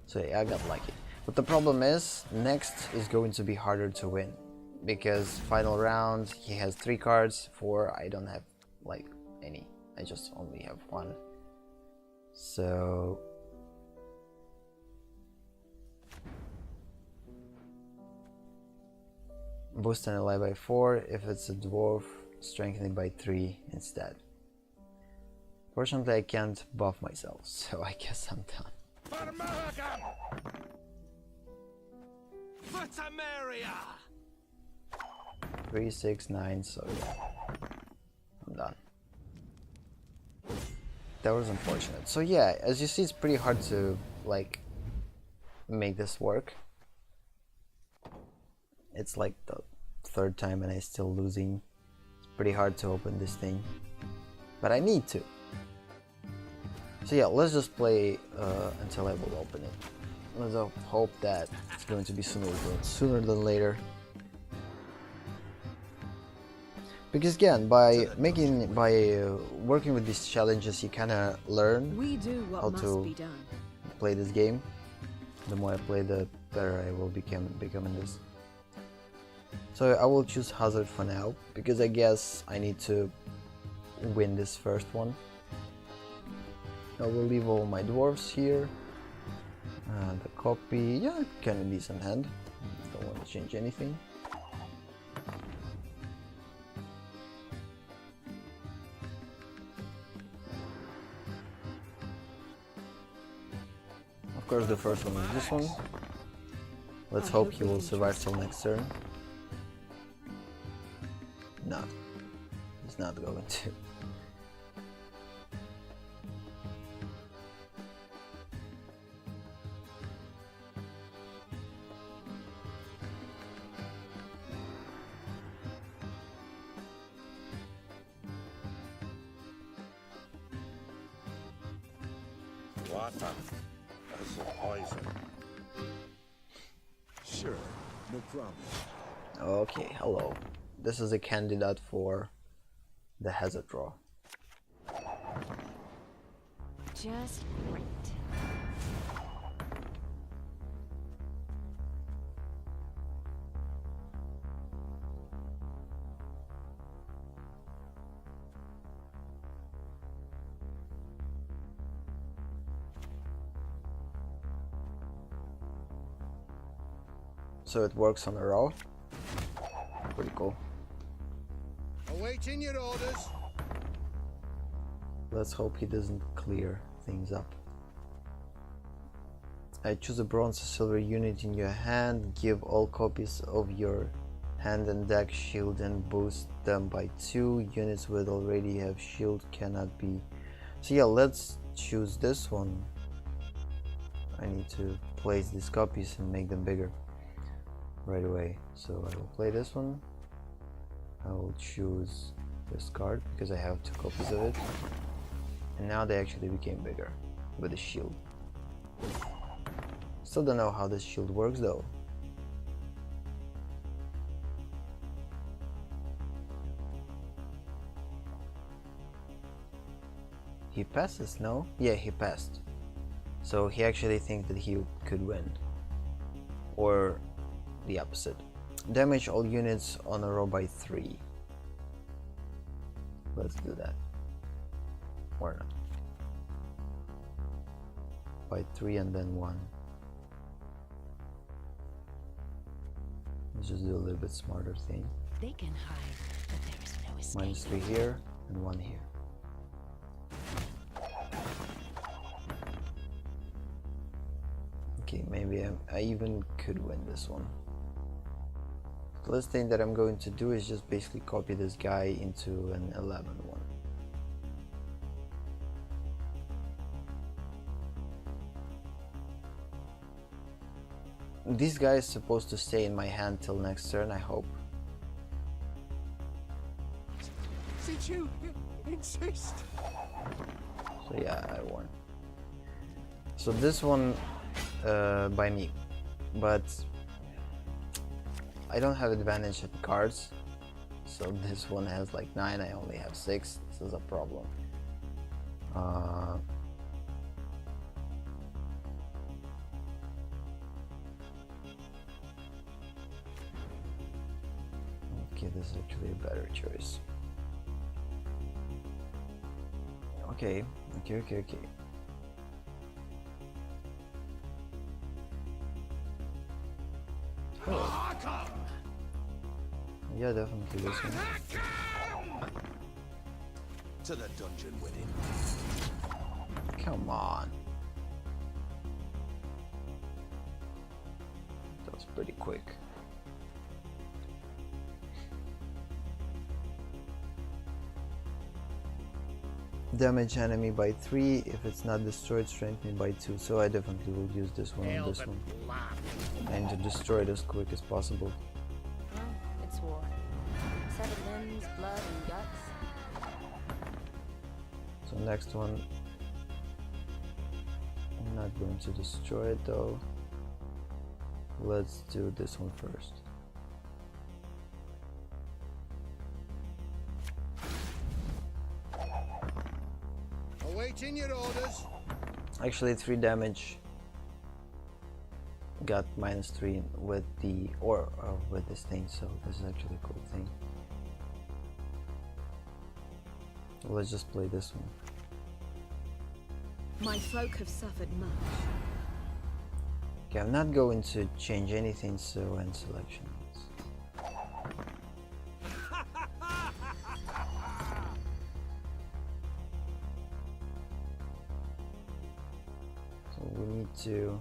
So yeah, I got lucky. But the problem is, next is going to be harder to win. Because final round, he has 3 cards, 4, I don't have like any. I just only have 1. So... Boost an ally by 4, if it's a dwarf, strengthen it by 3 instead. Fortunately I can't buff myself, so I guess I'm done. For Morgan! For Temeria! 3, 6, 9, so yeah. I'm done. That was unfortunate. So yeah, as you see, it's pretty hard to like make this work. It's like the third time and I'm still losing. It's pretty hard to open this thing, but I need to. So yeah, let's just play until I will open it. Let's hope that it's going to be sooner than later. Because again, by working with these challenges, you kind of learn We do what how must to be done. play this game. The more I play, the better I will become in this. So I will choose Hazard for now, because I guess I need to win this first one. I will leave all my dwarves here. The copy, yeah, kind of decent hand. Don't want to change anything. Of course, the first one is this one. Let's hope he will survive till next turn. No, he's not going to. Water as a poison. Sure, no problem. Okay, hello. This is a candidate for the hazard draw. Just great. So it works on a row. Pretty cool. Awaiting your orders. Let's hope he doesn't clear things up. I choose a bronze or silver unit in your hand. Give all copies of your hand and deck shield and boost them by 2. Units with already have shield cannot be. So yeah, let's choose this one. I need to place these copies and make them bigger right away. So I will play this one. I will choose this card because I have 2 copies of it. And now they actually became bigger with the shield. Still don't know how this shield works though. He passes, no? Yeah, he passed. So he actually thinks that he could win. Or the opposite. Damage all units on a row by 3. Let's do that. Or not. By 3 and then 1. Let's just do a little bit smarter thing. They can hide, but there is no escape. -3 here and 1 here. Okay, maybe I even could win this one. The last thing that I'm going to do is just basically copy this guy into an 11-1. This guy is supposed to stay in my hand till next turn, I hope. Since you insist. So yeah, I won. So this one by me, but I don't have advantage at cards. So this one has like 9, I only have 6. This is a problem. Okay, this is actually a better choice. Okay. Oh. Yeah, definitely this one. To the dungeon with him. Come on. That was pretty quick. Damage enemy by 3. If it's not destroyed, strengthening by 2. So I definitely will use this one and this one. And to destroy it as quick as possible. Well, it's war. Severed limbs, blood, and guts. So next one, I'm not going to destroy it though. Let's do this one first. Awaiting your orders. Actually 3 damage. Got -3 with the with this thing, so this is actually a cool thing. Let's just play this one. My folk have suffered much. Okay, I'm not going to change anything, so end selection. So we need to.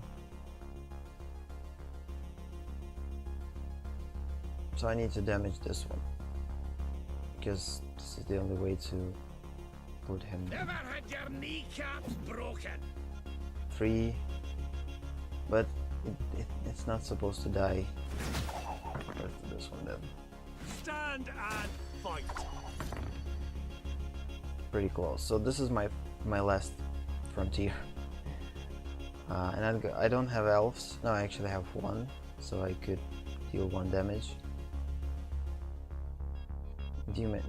So I need to damage this one because this is the only way to put him down. Never had your kneecaps broken. 3, but it's not supposed to die. Let's do this one then. Stand and fight. Pretty close. So this is my last frontier. And I don't have elves. No, I actually have 1, so I could deal 1 damage.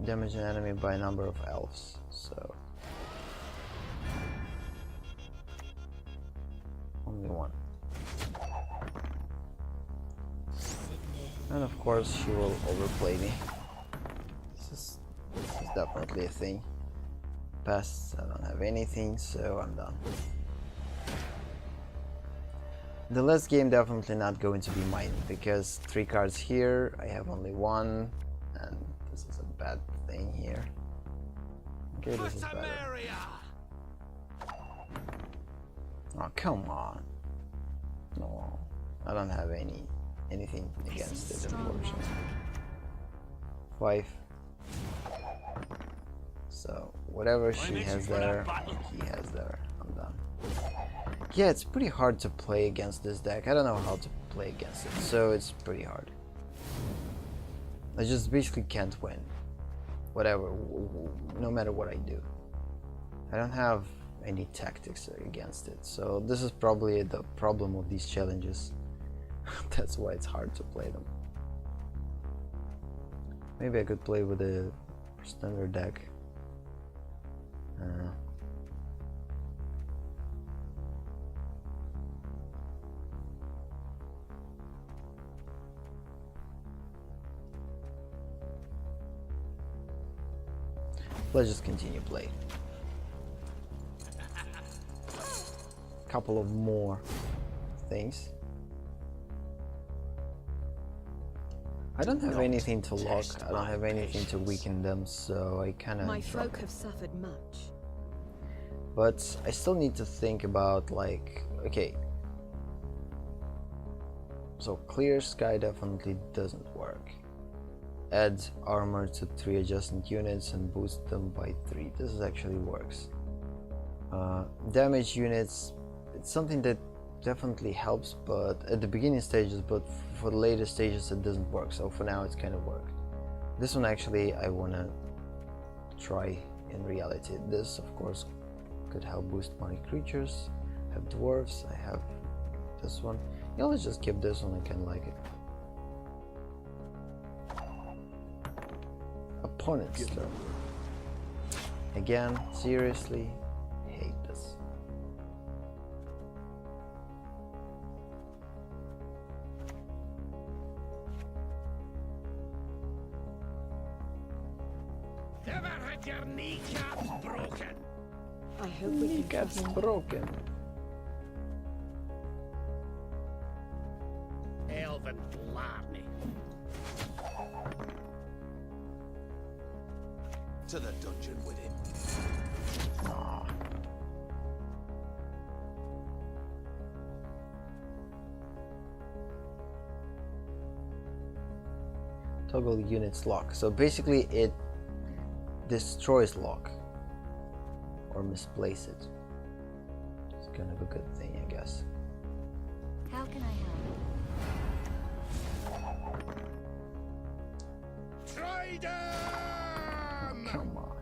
Damage an enemy by a number of elves. So only 1. And of course she will overplay me. This is definitely a thing. Pests, I don't have anything, so I'm done. The last game definitely not going to be mine, because 3 cards here, I have only 1, and this is a bad thing here. Okay, this is better. Oh, come on. No, I don't have anything against it, unfortunately. 5. So, whatever she has there, he has there. I'm done. Yeah, it's pretty hard to play against this deck. I don't know how to play against it, so it's pretty hard. I just basically can't win. Whatever, no matter what I do. I don't have any tactics against it, so this is probably the problem with these challenges. That's why it's hard to play them. Maybe I could play with a standard deck. Let's just continue play. Couple of more things. I don't have anything to lock. I don't have anything to weaken them, so I kind of. My folk have suffered much. But I still need to think about, like, okay. So clear sky definitely doesn't work. Add armor to 3 adjacent units and boost them by 3. This actually works. Damage units, it's something that definitely helps, but at the beginning stages, but for the later stages it doesn't work. So for now it's kind of worked. This one actually I wanna try in reality. This of course could help boost my creatures. I have dwarves, I have this one. Yeah, let's just keep this one, I kinda like it. Opponents turn. Again, seriously, hate this. Never had your kneecaps broken. I hope we can Kneecaps trust. broken. Elven blarney. To the dungeon with him. Aw. Toggle units lock. So basically it destroys lock. or misplace it. It's kind of a good thing, I guess. How can I help? Try them! Come on.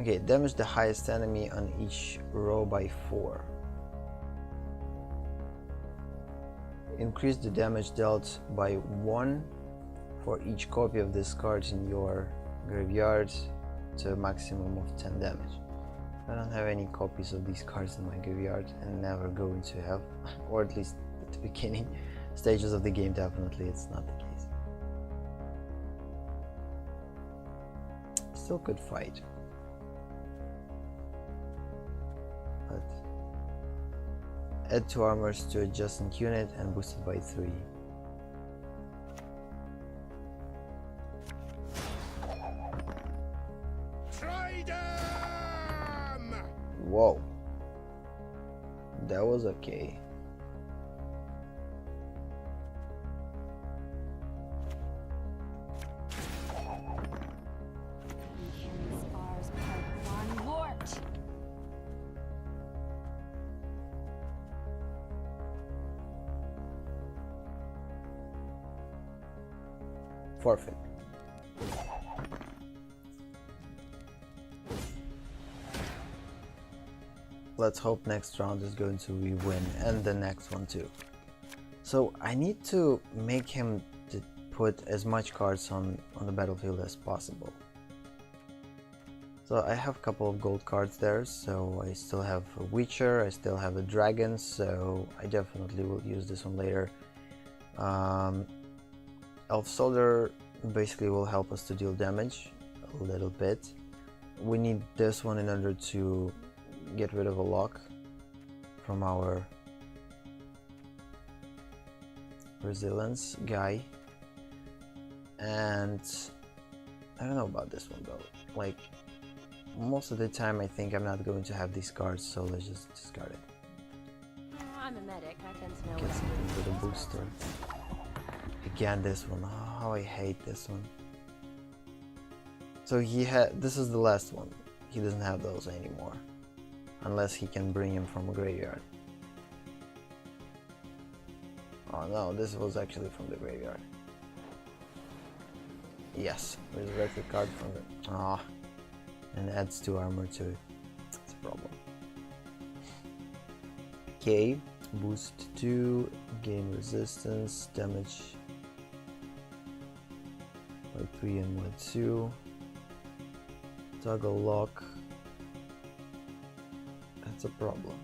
Okay, damage the highest enemy on each row by 4. Increase the damage dealt by 1 for each copy of this card in your graveyard to a maximum of 10 damage. I don't have any copies of these cards in my graveyard and never going to have, or at least at the beginning stages of the game definitely it's not the case. Still could fight. But add 2 armors to adjacent unit and boost it by 3. Try them! Whoa. That was okay. Spars part 1 Lort! Forfeit. Let's hope next round is going to be win, and the next one too. So I need to make him to put as much cards on the battlefield as possible. So I have a couple of gold cards there, so I still have a Witcher, I still have a Dragon, so I definitely will use this one later. Elf Soldier basically will help us to deal damage a little bit. We need this one in order to get rid of a lock from our resilience guy, and I don't know about this one though. Like most of the time I think I'm not going to have these cards, so let's just discard it. I'm a medic. I tend to know Get what I'm something doing. with a booster. Again, this one. Oh, how I hate this one. So this is the last one. He doesn't have those anymore. Unless he can bring him from a graveyard. Oh no, this was actually from the graveyard. Yes, resurrected card from it. Ah, and adds 2 armor to it. It's a problem. Okay, boost 2, gain resistance, damage by 3 and by 2. Toggle lock. That's a problem.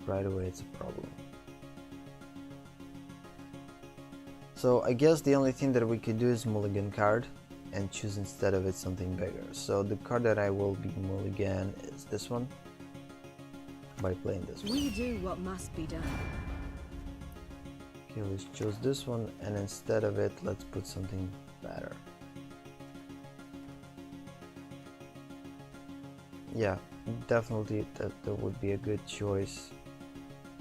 Right away it's a problem. So I guess the only thing that we could do is mulligan card and choose instead of it something bigger. So the card that I will be mulligan is this one, by playing this one. We do what must be done. Okay, let's choose this one, and instead of it let's put something better. Yeah, definitely that would be a good choice.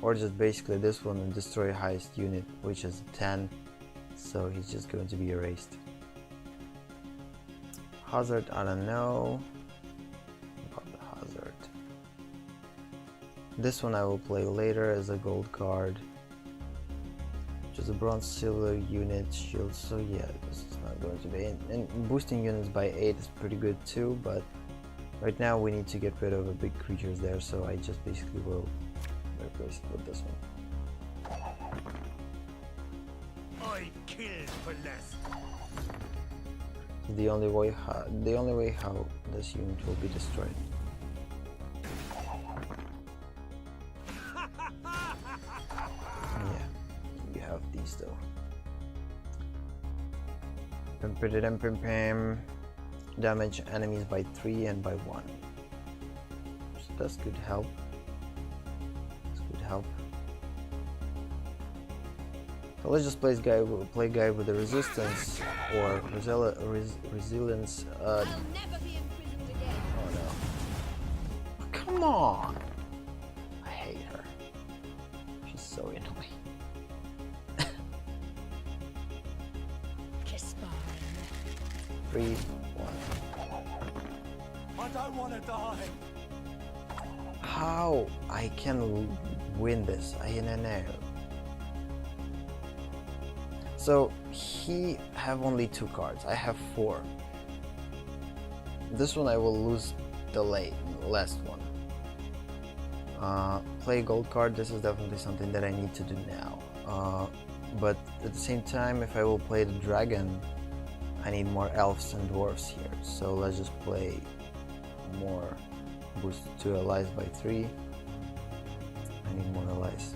Or just basically this one and destroy highest unit, which is 10, so he's just going to be erased. Hazard, I don't know about the hazard. This one I will play later as a gold card, which is a bronze silver unit shield, so yeah, this is not going to be, and boosting units by 8 is pretty good too, but right now we need to get rid of a big creatures there, so I just basically will replace it with this one. I killed for less. The only way how this unit will be destroyed. Yeah, you have these though. Pim. Damage enemies by 3 and by 1. So that's good help. So let's just play guy with the resistance or resilience. I'll never be imprisoned again. Oh no! Oh, come on! I hate her. She's so annoying. 3, 1. I don't want to die. How I can win this? I don't know. So he have only 2 cards. I have 4. This one I will lose the last one. Play gold card. This is definitely something that I need to do now. But at the same time, if I will play the dragon, I need more elves and dwarves here. So let's just play more. Boost 2 allies by 3. I need more allies.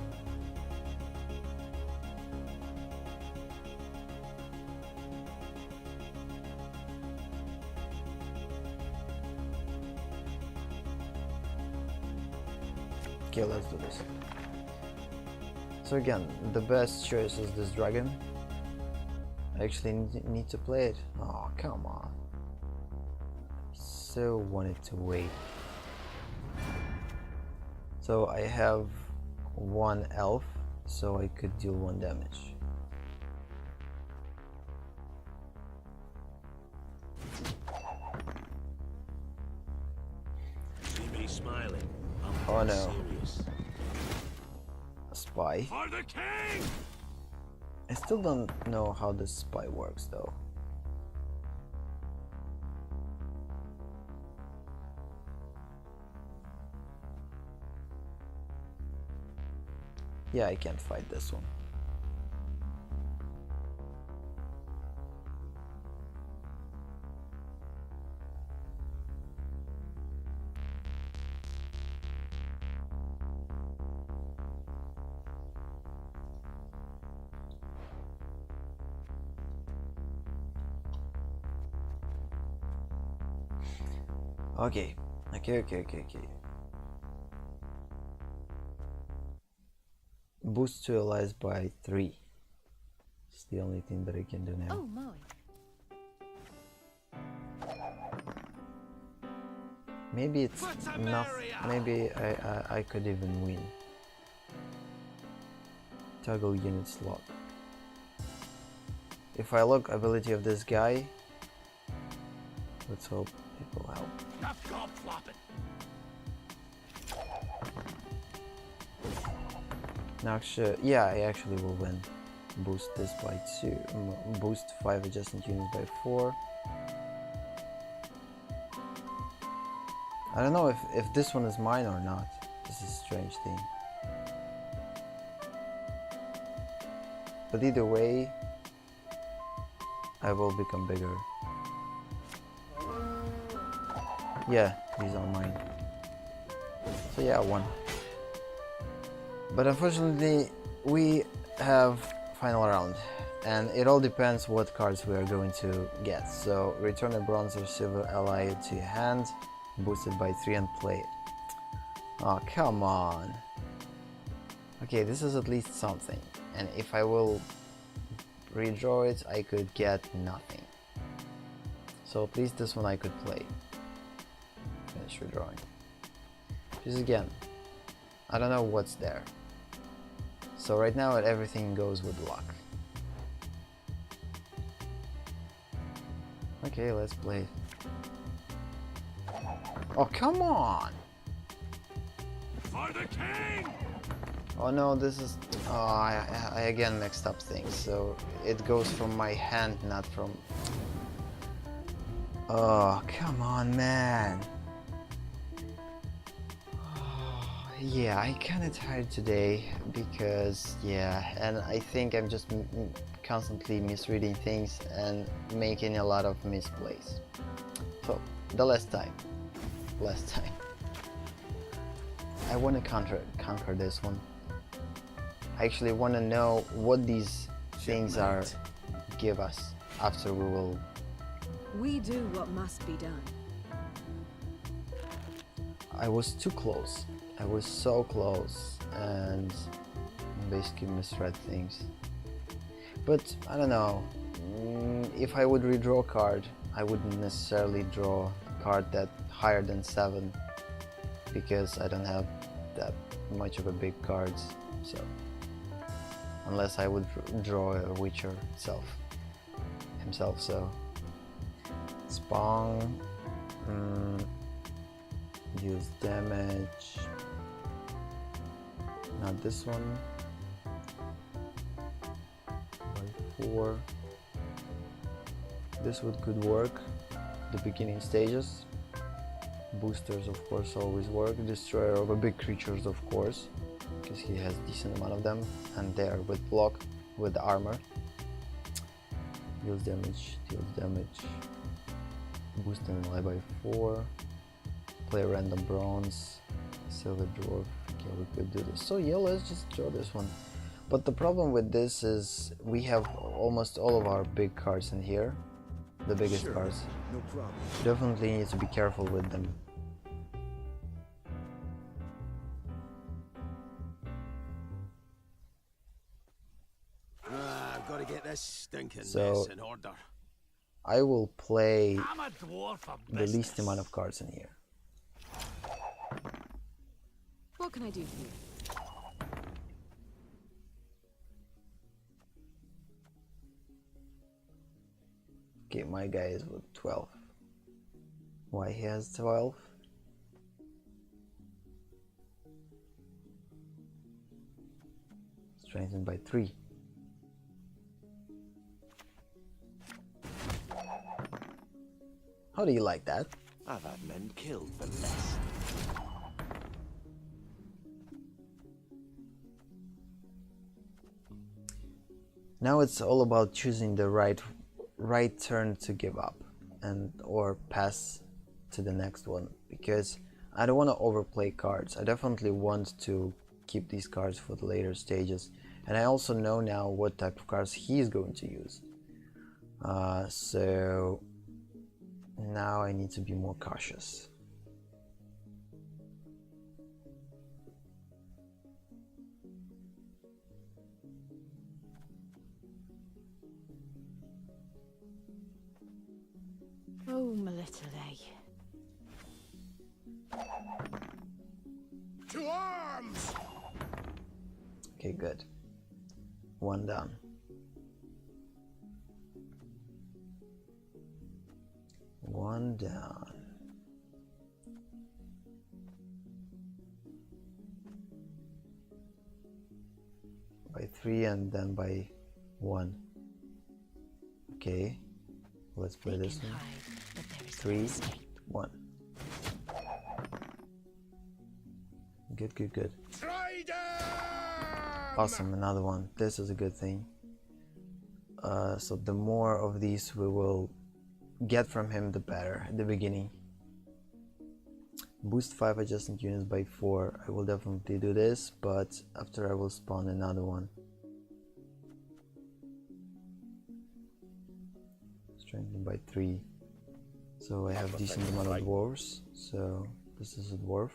Okay, let's do this. So again, the best choice is this dragon. I actually need to play it. Oh, come on. So wanted to wait. So I have 1 elf, so I could deal 1 damage. See me smiling. Oh no. Serious. A spy. For the king! I still don't know how this spy works though. Yeah, I can't fight this one. Okay. Boost 2 allies by 3. It's the only thing that I can do now. Oh, my. Maybe it's enough. Maybe I could even win. Toggle unit slot. If I look ability of this guy, let's hope it will help. Stop flopping. Now, yeah, I actually will win. Boost this by 2. Boost 5 adjacent units by 4. I don't know if this one is mine or not. This is a strange thing. But either way, I will become bigger. Yeah, these are mine. So yeah, 1. But unfortunately, we have final round, and it all depends what cards we are going to get. So return a bronze or silver ally to your hand, boost it by 3 and play it. Oh, come on. Okay, this is at least something, and if I will redraw it, I could get nothing. So at least this one I could play. Finish redrawing. Just again, I don't know what's there. So right now everything goes with luck. Okay, let's play it. Oh, come on! For the king! Oh no, this is... Oh, I again mixed up things. So it goes from my hand, not from... Oh, come on, man. Yeah, I kinda tired today because, yeah, and I think I'm just constantly misreading things and making a lot of misplays. So, the last time. I want to conquer this one. I actually want to know what these things are give us after we will... We do what must be done. I was too close. I was so close and basically misread things. But I don't know. If I would redraw a card, I wouldn't necessarily draw a card that higher than 7 because I don't have that much of a big cards. So unless I would draw a Witcher himself. So Spawn. Use damage. Not this one. By 4. This would could work. The beginning stages. Boosters of course always work. Destroyer of a big creatures of course, because he has decent amount of them, and they are with block, with armor. Deals damage, deals damage. Boost and ally by 4. Play random bronze. Silver dwarf. Okay, we could do this. So yeah, let's just draw this one. But the problem with this is we have almost all of our big cards in here. The biggest Sure, cards. no problem. Definitely need to be careful with them. I've got to get this stinking So- mess in order. I will play I'm a dwarf of the business. least amount of cards in here. What can I do for you? Okay, my guy is with 12. Why he has 12? Strengthened by 3. How do you like that? I've had men killed for less. Now it's all about choosing the right turn to give up and or pass to the next one, because I don't want to overplay cards. I definitely want to keep these cards for the later stages, and I also know now what type of cards he is going to use. So now I need to be more cautious. Oh, my little A. To arms! Okay, good. 1 down. 1 down. By 3 and then by 1. Okay, let's play this one. 3, 1. Good, good, good. Awesome, another one. This is a good thing. So the more of these we will get from him, the better at the beginning. Boost 5 adjacent units by 4. I will definitely do this, but after I will spawn another one. Strengthen by 3. So I have decent amount of dwarves. So this is a dwarf.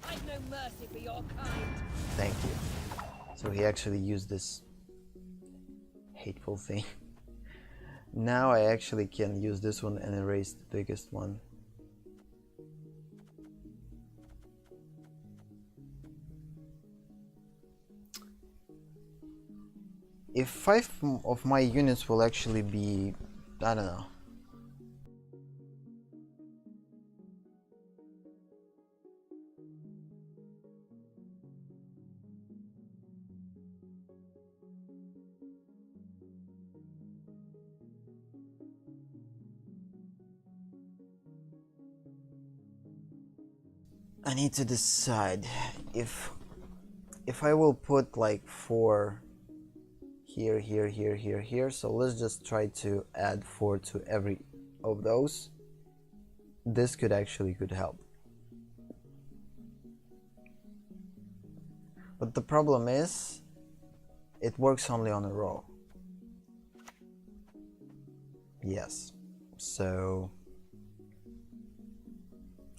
I've no mercy for your kind. Thank you. So he actually used this hateful thing. Now I actually can use this one and erase the biggest one. If 5 of my units will actually be, I don't know. I need to decide if I will put like 4 here, here, here, here, here. So let's just try to add 4 to every of those. This could help. But the problem is, it works only on a row. Yes. So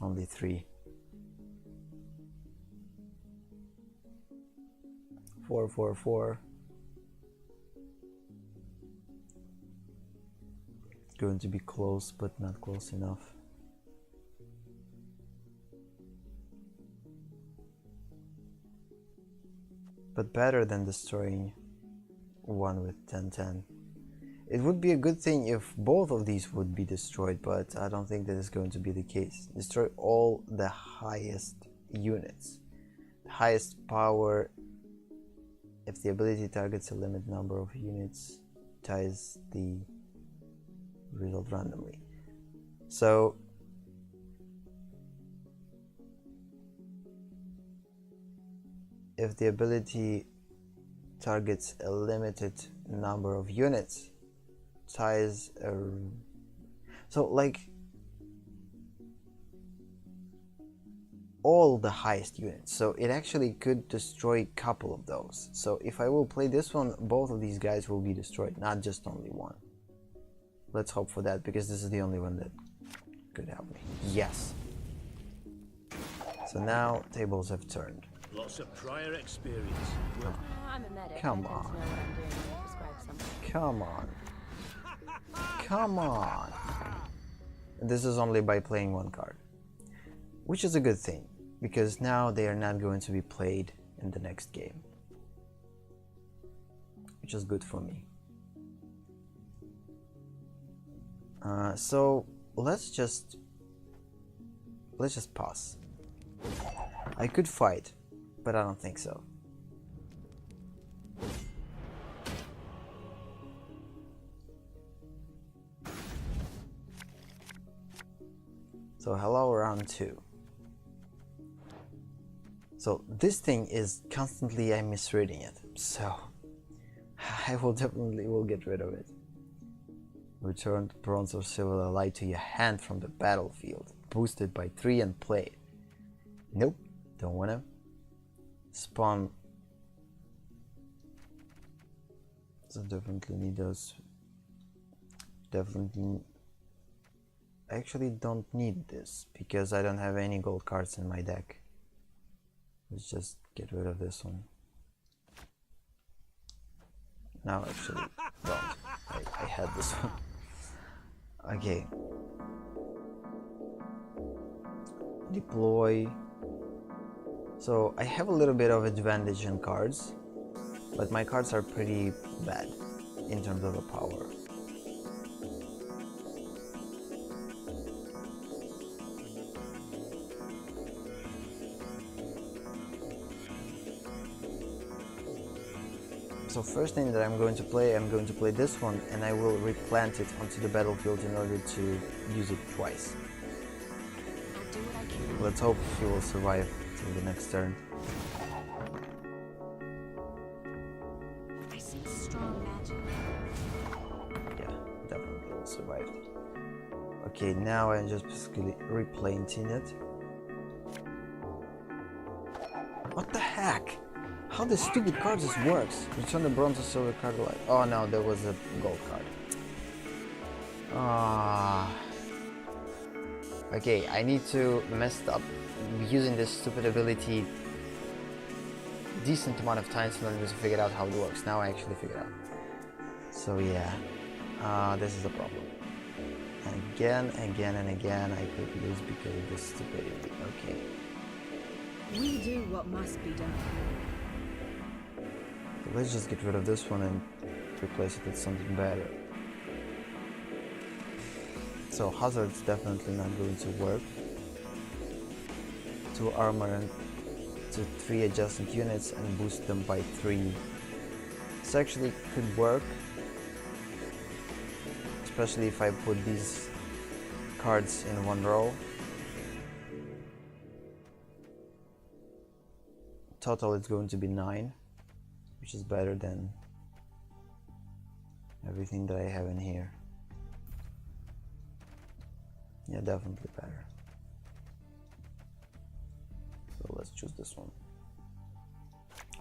only 3. 4, 4, 4. Going to be close, but not close enough. But better than destroying one with 10-10. It would be a good thing if both of these would be destroyed, but I don't think that is going to be the case. Destroy all the highest units. The highest power. If the ability targets a limited number of units, ties the result randomly. So if the ability targets a limited number of units, ties a... So like all the highest units, so it actually could destroy a couple of those. So if I will play this one, both of these guys will be destroyed, not just only one. Let's hope for that, because this is the only one that could help me. Yes. So now tables have turned. Lots of prior experience. I'm a medic. Come I tend on. to know what I'm doing when I prescribe something. Come on. Come on. This is only by playing one card, which is a good thing, because now they are not going to be played in the next game, which is good for me. So let's just pass. I could fight, but I don't think so. So hello, round 2. So this thing is constantly, I'm misreading it, so I will definitely get rid of it. Return bronze or silver allied to your hand from the battlefield, boosted by 3 and play. Nope, don't wanna. Spawn. So definitely need those. Definitely. I actually don't need this because I don't have any gold cards in my deck. Let's just get rid of this one. No, actually, don't. I had this one. Okay. Deploy. So I have a little bit of advantage in cards, but my cards are pretty bad in terms of the power. So first thing that I'm going to play this one, and I will replant it onto the battlefield in order to use it twice. I'll do what I can. Let's hope he will survive till the next turn. I sense strong magic. Yeah, definitely will survive. Okay, now I'm just basically replanting it. What the heck? How the stupid card just works? Return the bronze or silver card alive. Oh no, there was a gold card. Okay, I need to mess up using this stupid ability decent amount of times in order to figure out how it works. Now I actually figured out. So yeah, this is a problem. Again, and again, I could lose because of this stupidity. Okay. We do what must be done. Let's just get rid of this one and replace it with something better. So hazard's definitely not going to work. 2 armor and to 3 adjacent units and boost them by 3. This actually could work, especially if I put these cards in one row. Total it's going to be 9. Which is better than everything that I have in here. Yeah, definitely better. So let's choose this one.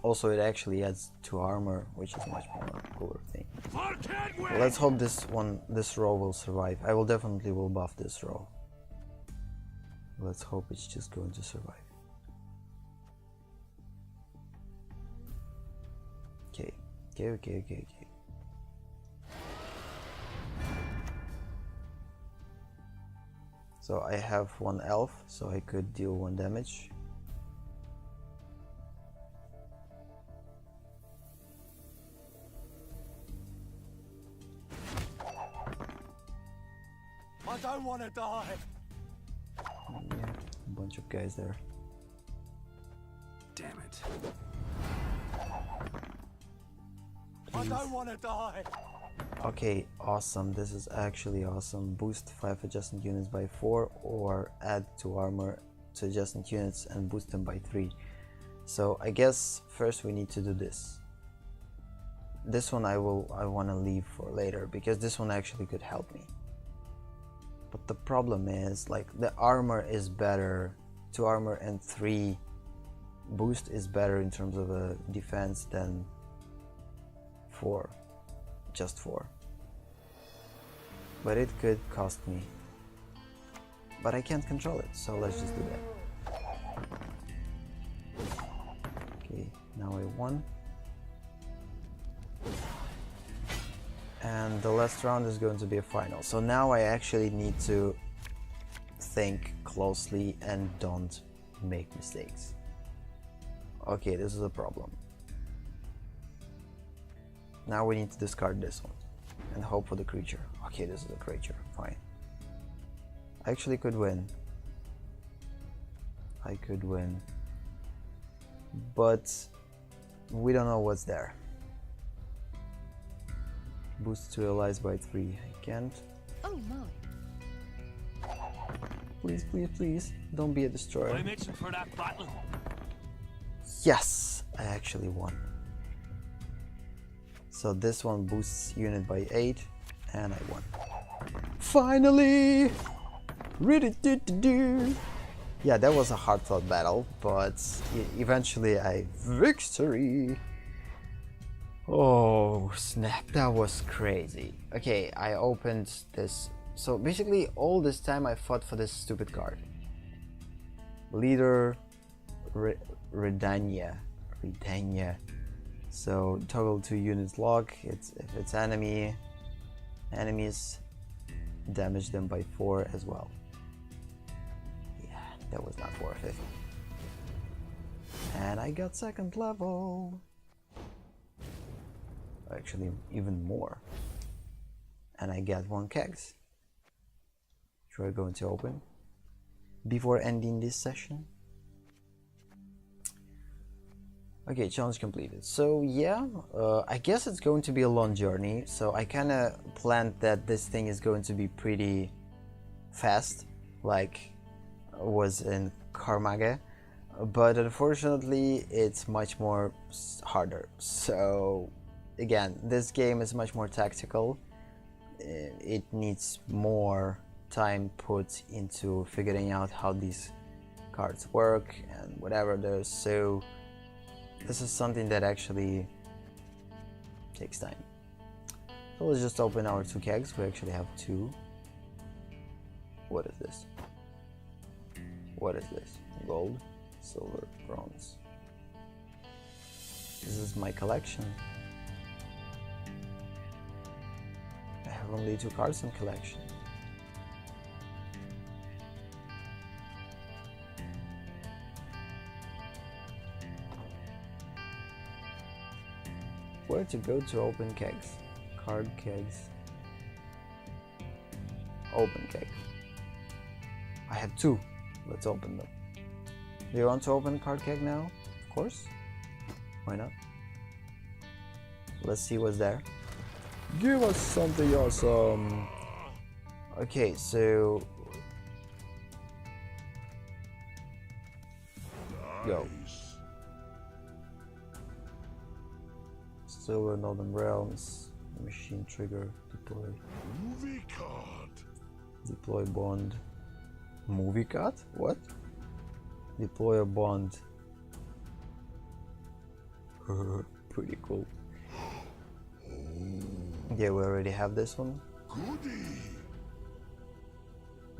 Also, it actually adds 2 armor, which is much more cooler thing. Let's hope this row will survive. I will definitely buff this row. Let's hope it's just going to survive. Okay. So I have 1 elf, so I could deal 1 damage. I don't want to die. Yeah, a bunch of guys there. Damn it. I don't want to die. Okay, awesome. This is actually awesome. Boost 5 adjacent units by 4 or add 2 armor to adjacent units and boost them by 3. So I guess first we need to do this. This one I want to leave for later because this one actually could help me. But the problem is, like, the armor is better. 2 armor and 3 boost is better in terms of a defense than 4. Just 4. But it could cost me. But I can't control it, so let's just do that. Okay, now I won. And the last round is going to be a final. So now I actually need to think closely and don't make mistakes. Okay, this is a problem. Now we need to discard this one and hope for the creature. Okay, this is a creature, fine. I actually could win. I could win. But we don't know what's there. Boost to allies by 3. I can't. Oh my. Please, please, please. Don't be a destroyer. I'm itching for that battle. Yes! I actually won. So this one boosts unit by 8 and I won. Finally! Yeah, that was a hard-fought battle, but eventually victory! Oh snap, that was crazy. Okay, I opened this. So basically all this time I fought for this stupid card. Leader Redania. So toggle 2 units lock. If it's enemies, damage them by 4 as well. Yeah, that was not worth it. And I got 2nd level. Actually, even more. And I get 1 kegs. Which we're going to open before ending this session. Okay, challenge completed. So yeah, I guess it's going to be a long journey. So I kind of planned that this thing is going to be pretty fast, like was in Karmage, but unfortunately it's much more harder. So again, this game is much more tactical. It needs more time put into figuring out how these cards work and whatever there's. So this is something that actually takes time. So let's just open our 2 kegs. We actually have 2. What is this? What is this? Gold, silver, bronze. This is my collection. I have only 2 cards in collection. Where to go to open kegs? Card kegs. Open keg. I have 2. Let's open them. Do you want to open card keg now? Of course. Why not? Let's see what's there. Give us something awesome. Okay, so go. Silver Northern Realms, Machine Trigger, deploy. Movie card. Deploy Bond. Movie card? What? Deploy a Bond. Pretty cool. Yeah, we already have this one. Goody.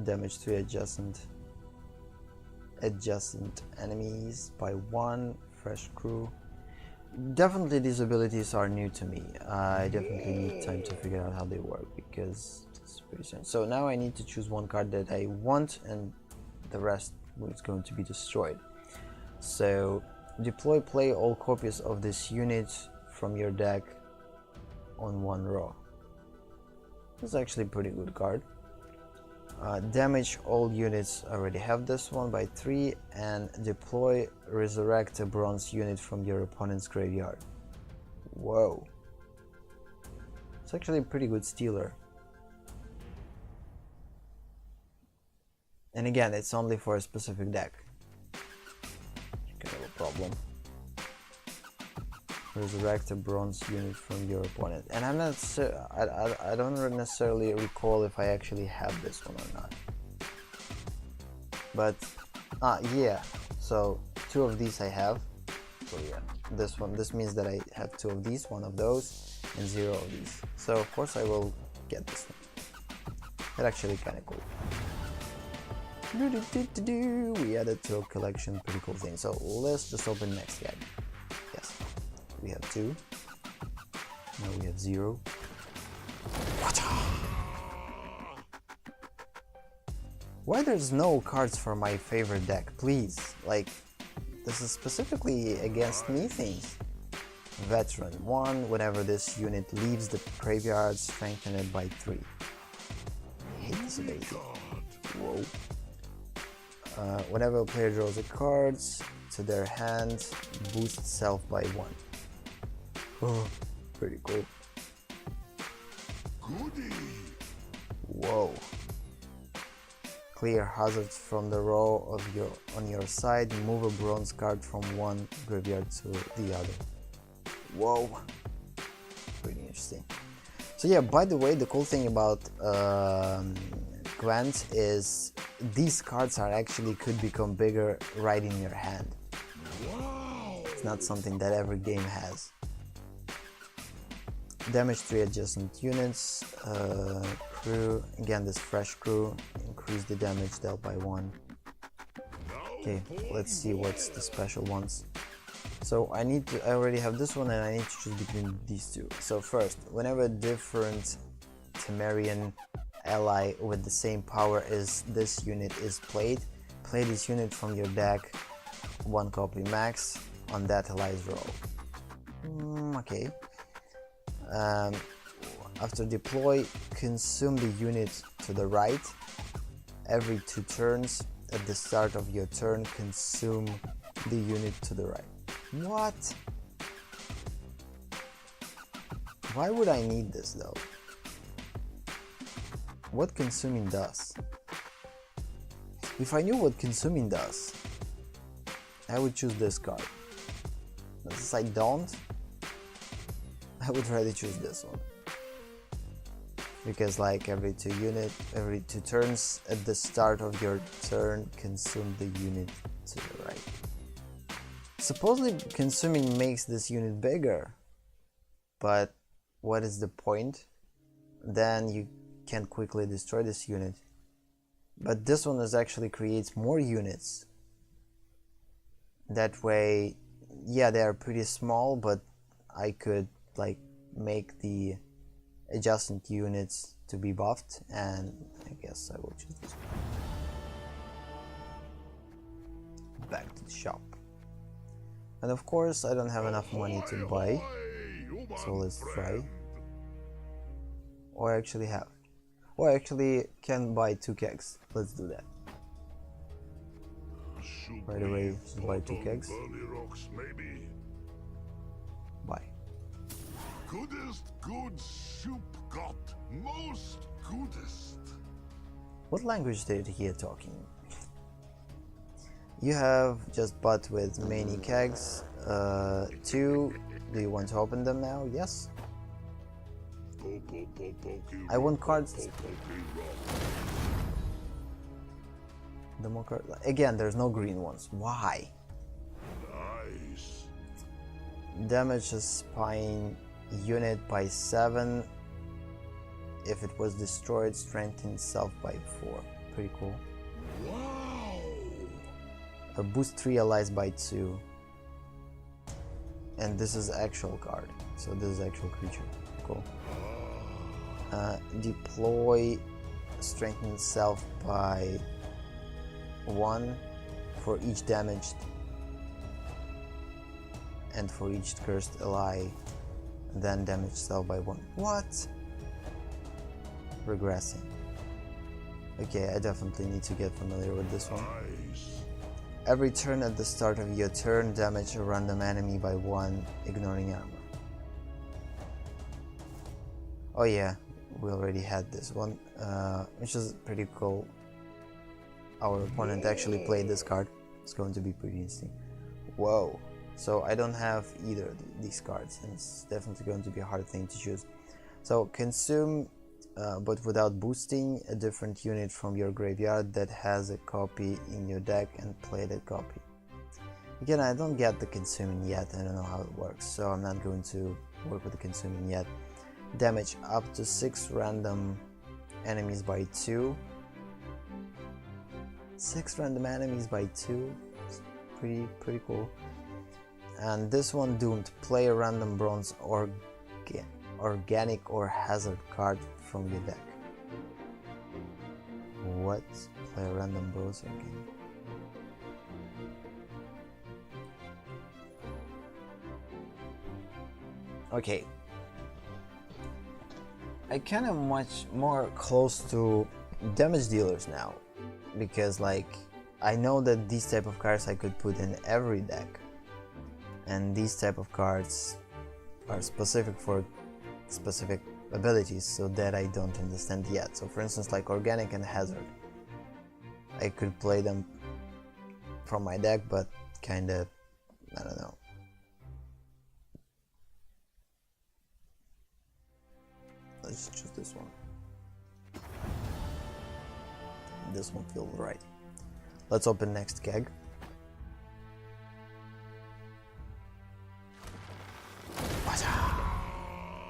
Damage to adjacent enemies by 1. Fresh crew. Definitely these abilities are new to me. I definitely need time to figure out how they work because it's pretty strange. So now I need to choose 1 card that I want and the rest is going to be destroyed. So play all copies of this unit from your deck on 1 row. This is actually a pretty good card. Damage all units, already have this one, by 3, and deploy resurrect a bronze unit from your opponent's graveyard. Whoa. It's actually a pretty good stealer. And again, it's only for a specific deck. You can have a problem. Resurrect a bronze unit from your opponent. And I'm not I don't necessarily recall if I actually have this one or not. But yeah, so 2 of these I have. So yeah, this means that I have 2 of these, 1 of those, and 0 of these. So of course I will get this one. That's actually kind of cool. We added to a collection, pretty cool thing. So let's just open next guy. Yes. We have 2. Now we have 0. Why there's no cards for my favorite deck? Please, like, this is specifically against me things. Veteran 1. Whenever this unit leaves the graveyard, strengthen it by 3. I hate this ability. Whoa. Whenever a player draws a card to their hand, boost self by 1. Oh, pretty cool. Goody. Whoa. Clear hazards from the row of on your side. Move a bronze card from one graveyard to the other. Whoa. Pretty interesting. So yeah, by the way, the cool thing about Gwent is these cards are actually could become bigger right in your hand. Wow. It's not something that every game has. Damage 3 adjacent units, crew, again this fresh crew, increase the damage dealt by 1. Okay, let's see what's the special ones. So I already have this one and I need to choose between these 2. So first, whenever a different Temerian ally with the same power as this unit is played, play this unit from your deck, 1 copy max, on that ally's row. Okay. After deploy, consume the unit to the right. Every 2 turns, at the start of your turn, consume the unit to the right. What? Why would I need this though? What consuming does? If I knew what consuming does, I would choose this card. But since I don't, I would rather choose this one. Because like every 2 turns, at the start of your turn, consume the unit to the right. Supposedly consuming makes this unit bigger, but what is the point? Then you can quickly destroy this unit. But this one is actually creates more units. That way, yeah, they are pretty small, but I could like make the adjacent units to be buffed, and I guess I will choose this one. Back to the shop. And of course I don't have enough money to buy, so let's try. Or I actually have. Or I actually can buy 2 kegs. Let's do that. By the way, just buy 2 kegs. Buy. Goodest good soup got, most goodest. What language did he hear talking? You have just bought with many kegs. 2. Do you want to open them now? Yes. I want cards. The more cards. Again, there's no green ones. Why? Nice. Damage a spine unit by 7. If it was destroyed, strengthen itself by 4. Pretty cool. Wow. Boost 3 allies by 2. And this is actual card. So this is actual creature. Cool. Deploy, strengthen itself by 1 for each damaged and for each cursed ally, then damage itself by 1. What? Regressing. Okay, I definitely need to get familiar with this one. Every turn at the start of your turn, damage a random enemy by 1, ignoring armor. Oh yeah, we already had this one, which is pretty cool. Our opponent actually played this card. It's going to be pretty interesting. Whoa. So I don't have either of these cards, and it's definitely going to be a hard thing to choose. So consume, but without boosting, a different unit from your graveyard that has a copy in your deck and play that copy. Again, I don't get the consuming yet, I don't know how it works, so I'm not going to work with the consuming yet. Damage up to 6 random enemies by 2. 6 random enemies by 2, it's pretty cool. And this one, doomed, play a random bronze organic or hazard card from your deck. What? Play a random bronze organic? Okay. I kind of much more close to damage dealers now, because like I know that these type of cards I could put in every deck, and these type of cards are specific for specific abilities, so that I don't understand yet. So for instance, like organic and hazard, I could play them from my deck, but kinda, I don't know. Let's choose this one. This one feels right. Let's open next keg.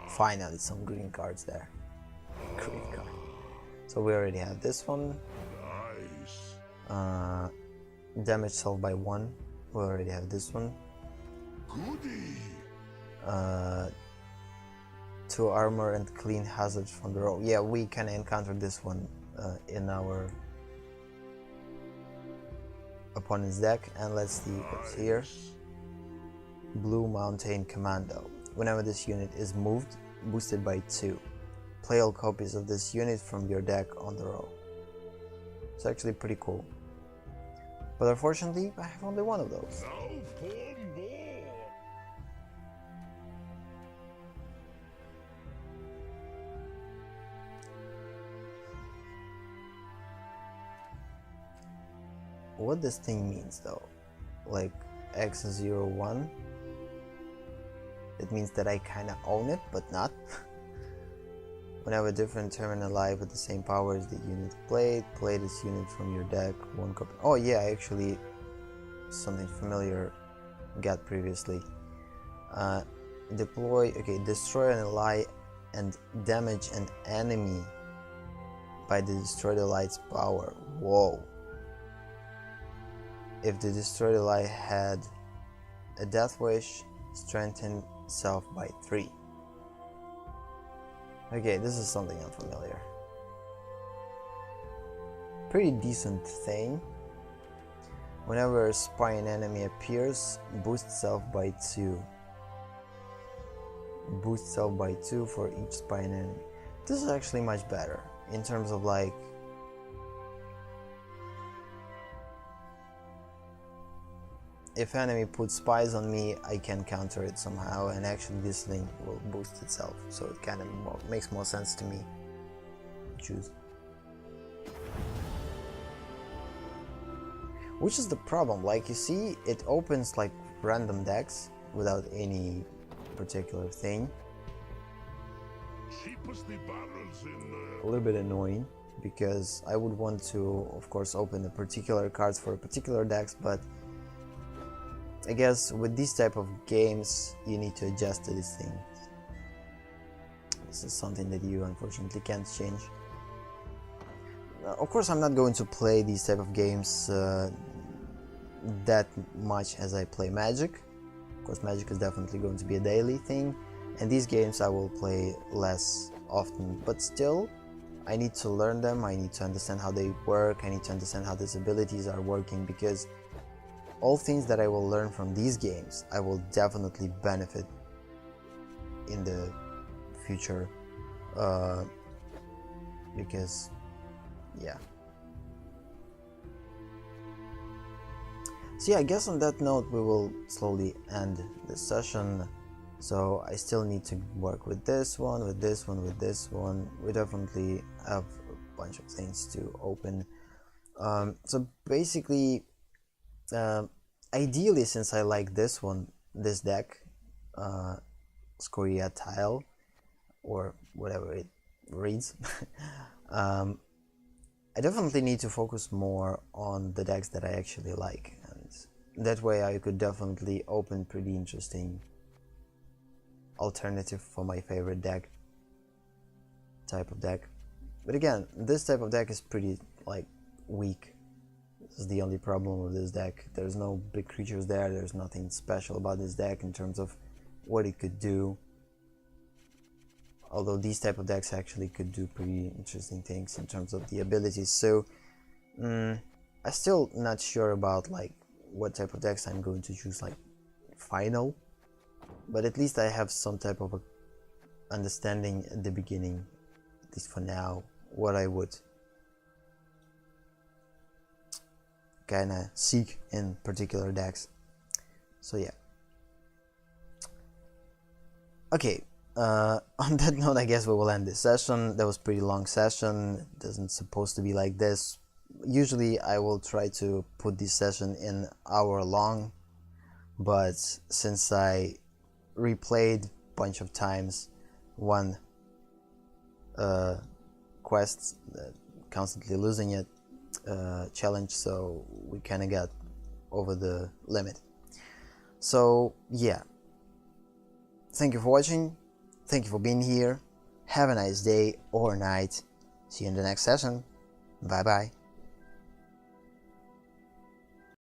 Finally, some green cards there. Green card. So we already have this one. Damage solved by 1. We already have this one. 2 armor and clean hazards from the row. Yeah, we can encounter this one in our opponent's deck. And let's see what's here. Blue Mountain Commando. Whenever this unit is moved, boosted by 2. Play all copies of this unit from your deck on the row. It's actually pretty cool. But unfortunately, I have only one of those. What this thing means though, like X01, it means that I kinda own it, but not. Whenever a different terminal alive with the same power as the unit played, play this unit from your deck, 1 copy. Oh yeah, actually, something familiar got previously. Deploy, okay, destroy an ally and damage an enemy by the destroyed ally's power. Whoa. If the destroyed ally had a death wish, strengthen self by 3. Okay, this is something unfamiliar. Pretty decent thing. Whenever a spine enemy appears, boost self by 2. Boost self by 2 for each spine enemy. This is actually much better in terms of like if enemy puts spies on me, I can counter it somehow, and actually this thing will boost itself, so it kind of makes more sense to me. Choose. Which is the problem, like you see, it opens like random decks without any particular thing. A little bit annoying, because I would want to, of course, open the particular cards for particular decks, but I guess with these type of games you need to adjust to these things. This is something that you unfortunately can't change. Of course I'm not going to play these type of games that much as I play Magic. Of course Magic is definitely going to be a daily thing, and these games I will play less often, but still I need to learn them, I need to understand how they work, I need to understand how these abilities are working, because all things that I will learn from these games, I will definitely benefit in the future, because, yeah, So yeah, I guess on that note we will slowly end the session. So I still need to work with this one, with this one, with this one. We definitely have a bunch of things to open. So basically, ideally, since I like this one, this deck, Scoria Tile, or whatever it reads, I definitely need to focus more on the decks that I actually like, and that way I could definitely open pretty interesting alternative for my favorite type of deck. But again, this type of deck is pretty like weak. This is the only problem with this deck. There's no big creatures there, there's nothing special about this deck in terms of what it could do. Although these type of decks actually could do pretty interesting things in terms of the abilities. So I'm still not sure about like what type of decks I'm going to choose like final, but at least I have some type of a understanding at the beginning, at least for now, what I would kinda seek in particular decks. So yeah. Okay, on that note, I guess we will end this session. That was a pretty long session. It doesn't supposed to be like this. Usually I will try to put this session in hour long, but since I replayed a bunch of times one quest, constantly losing it, challenge, so we kind of got over the limit. So yeah, thank you for watching, thank you for being here, have a nice day or night, see you in the next session, bye bye.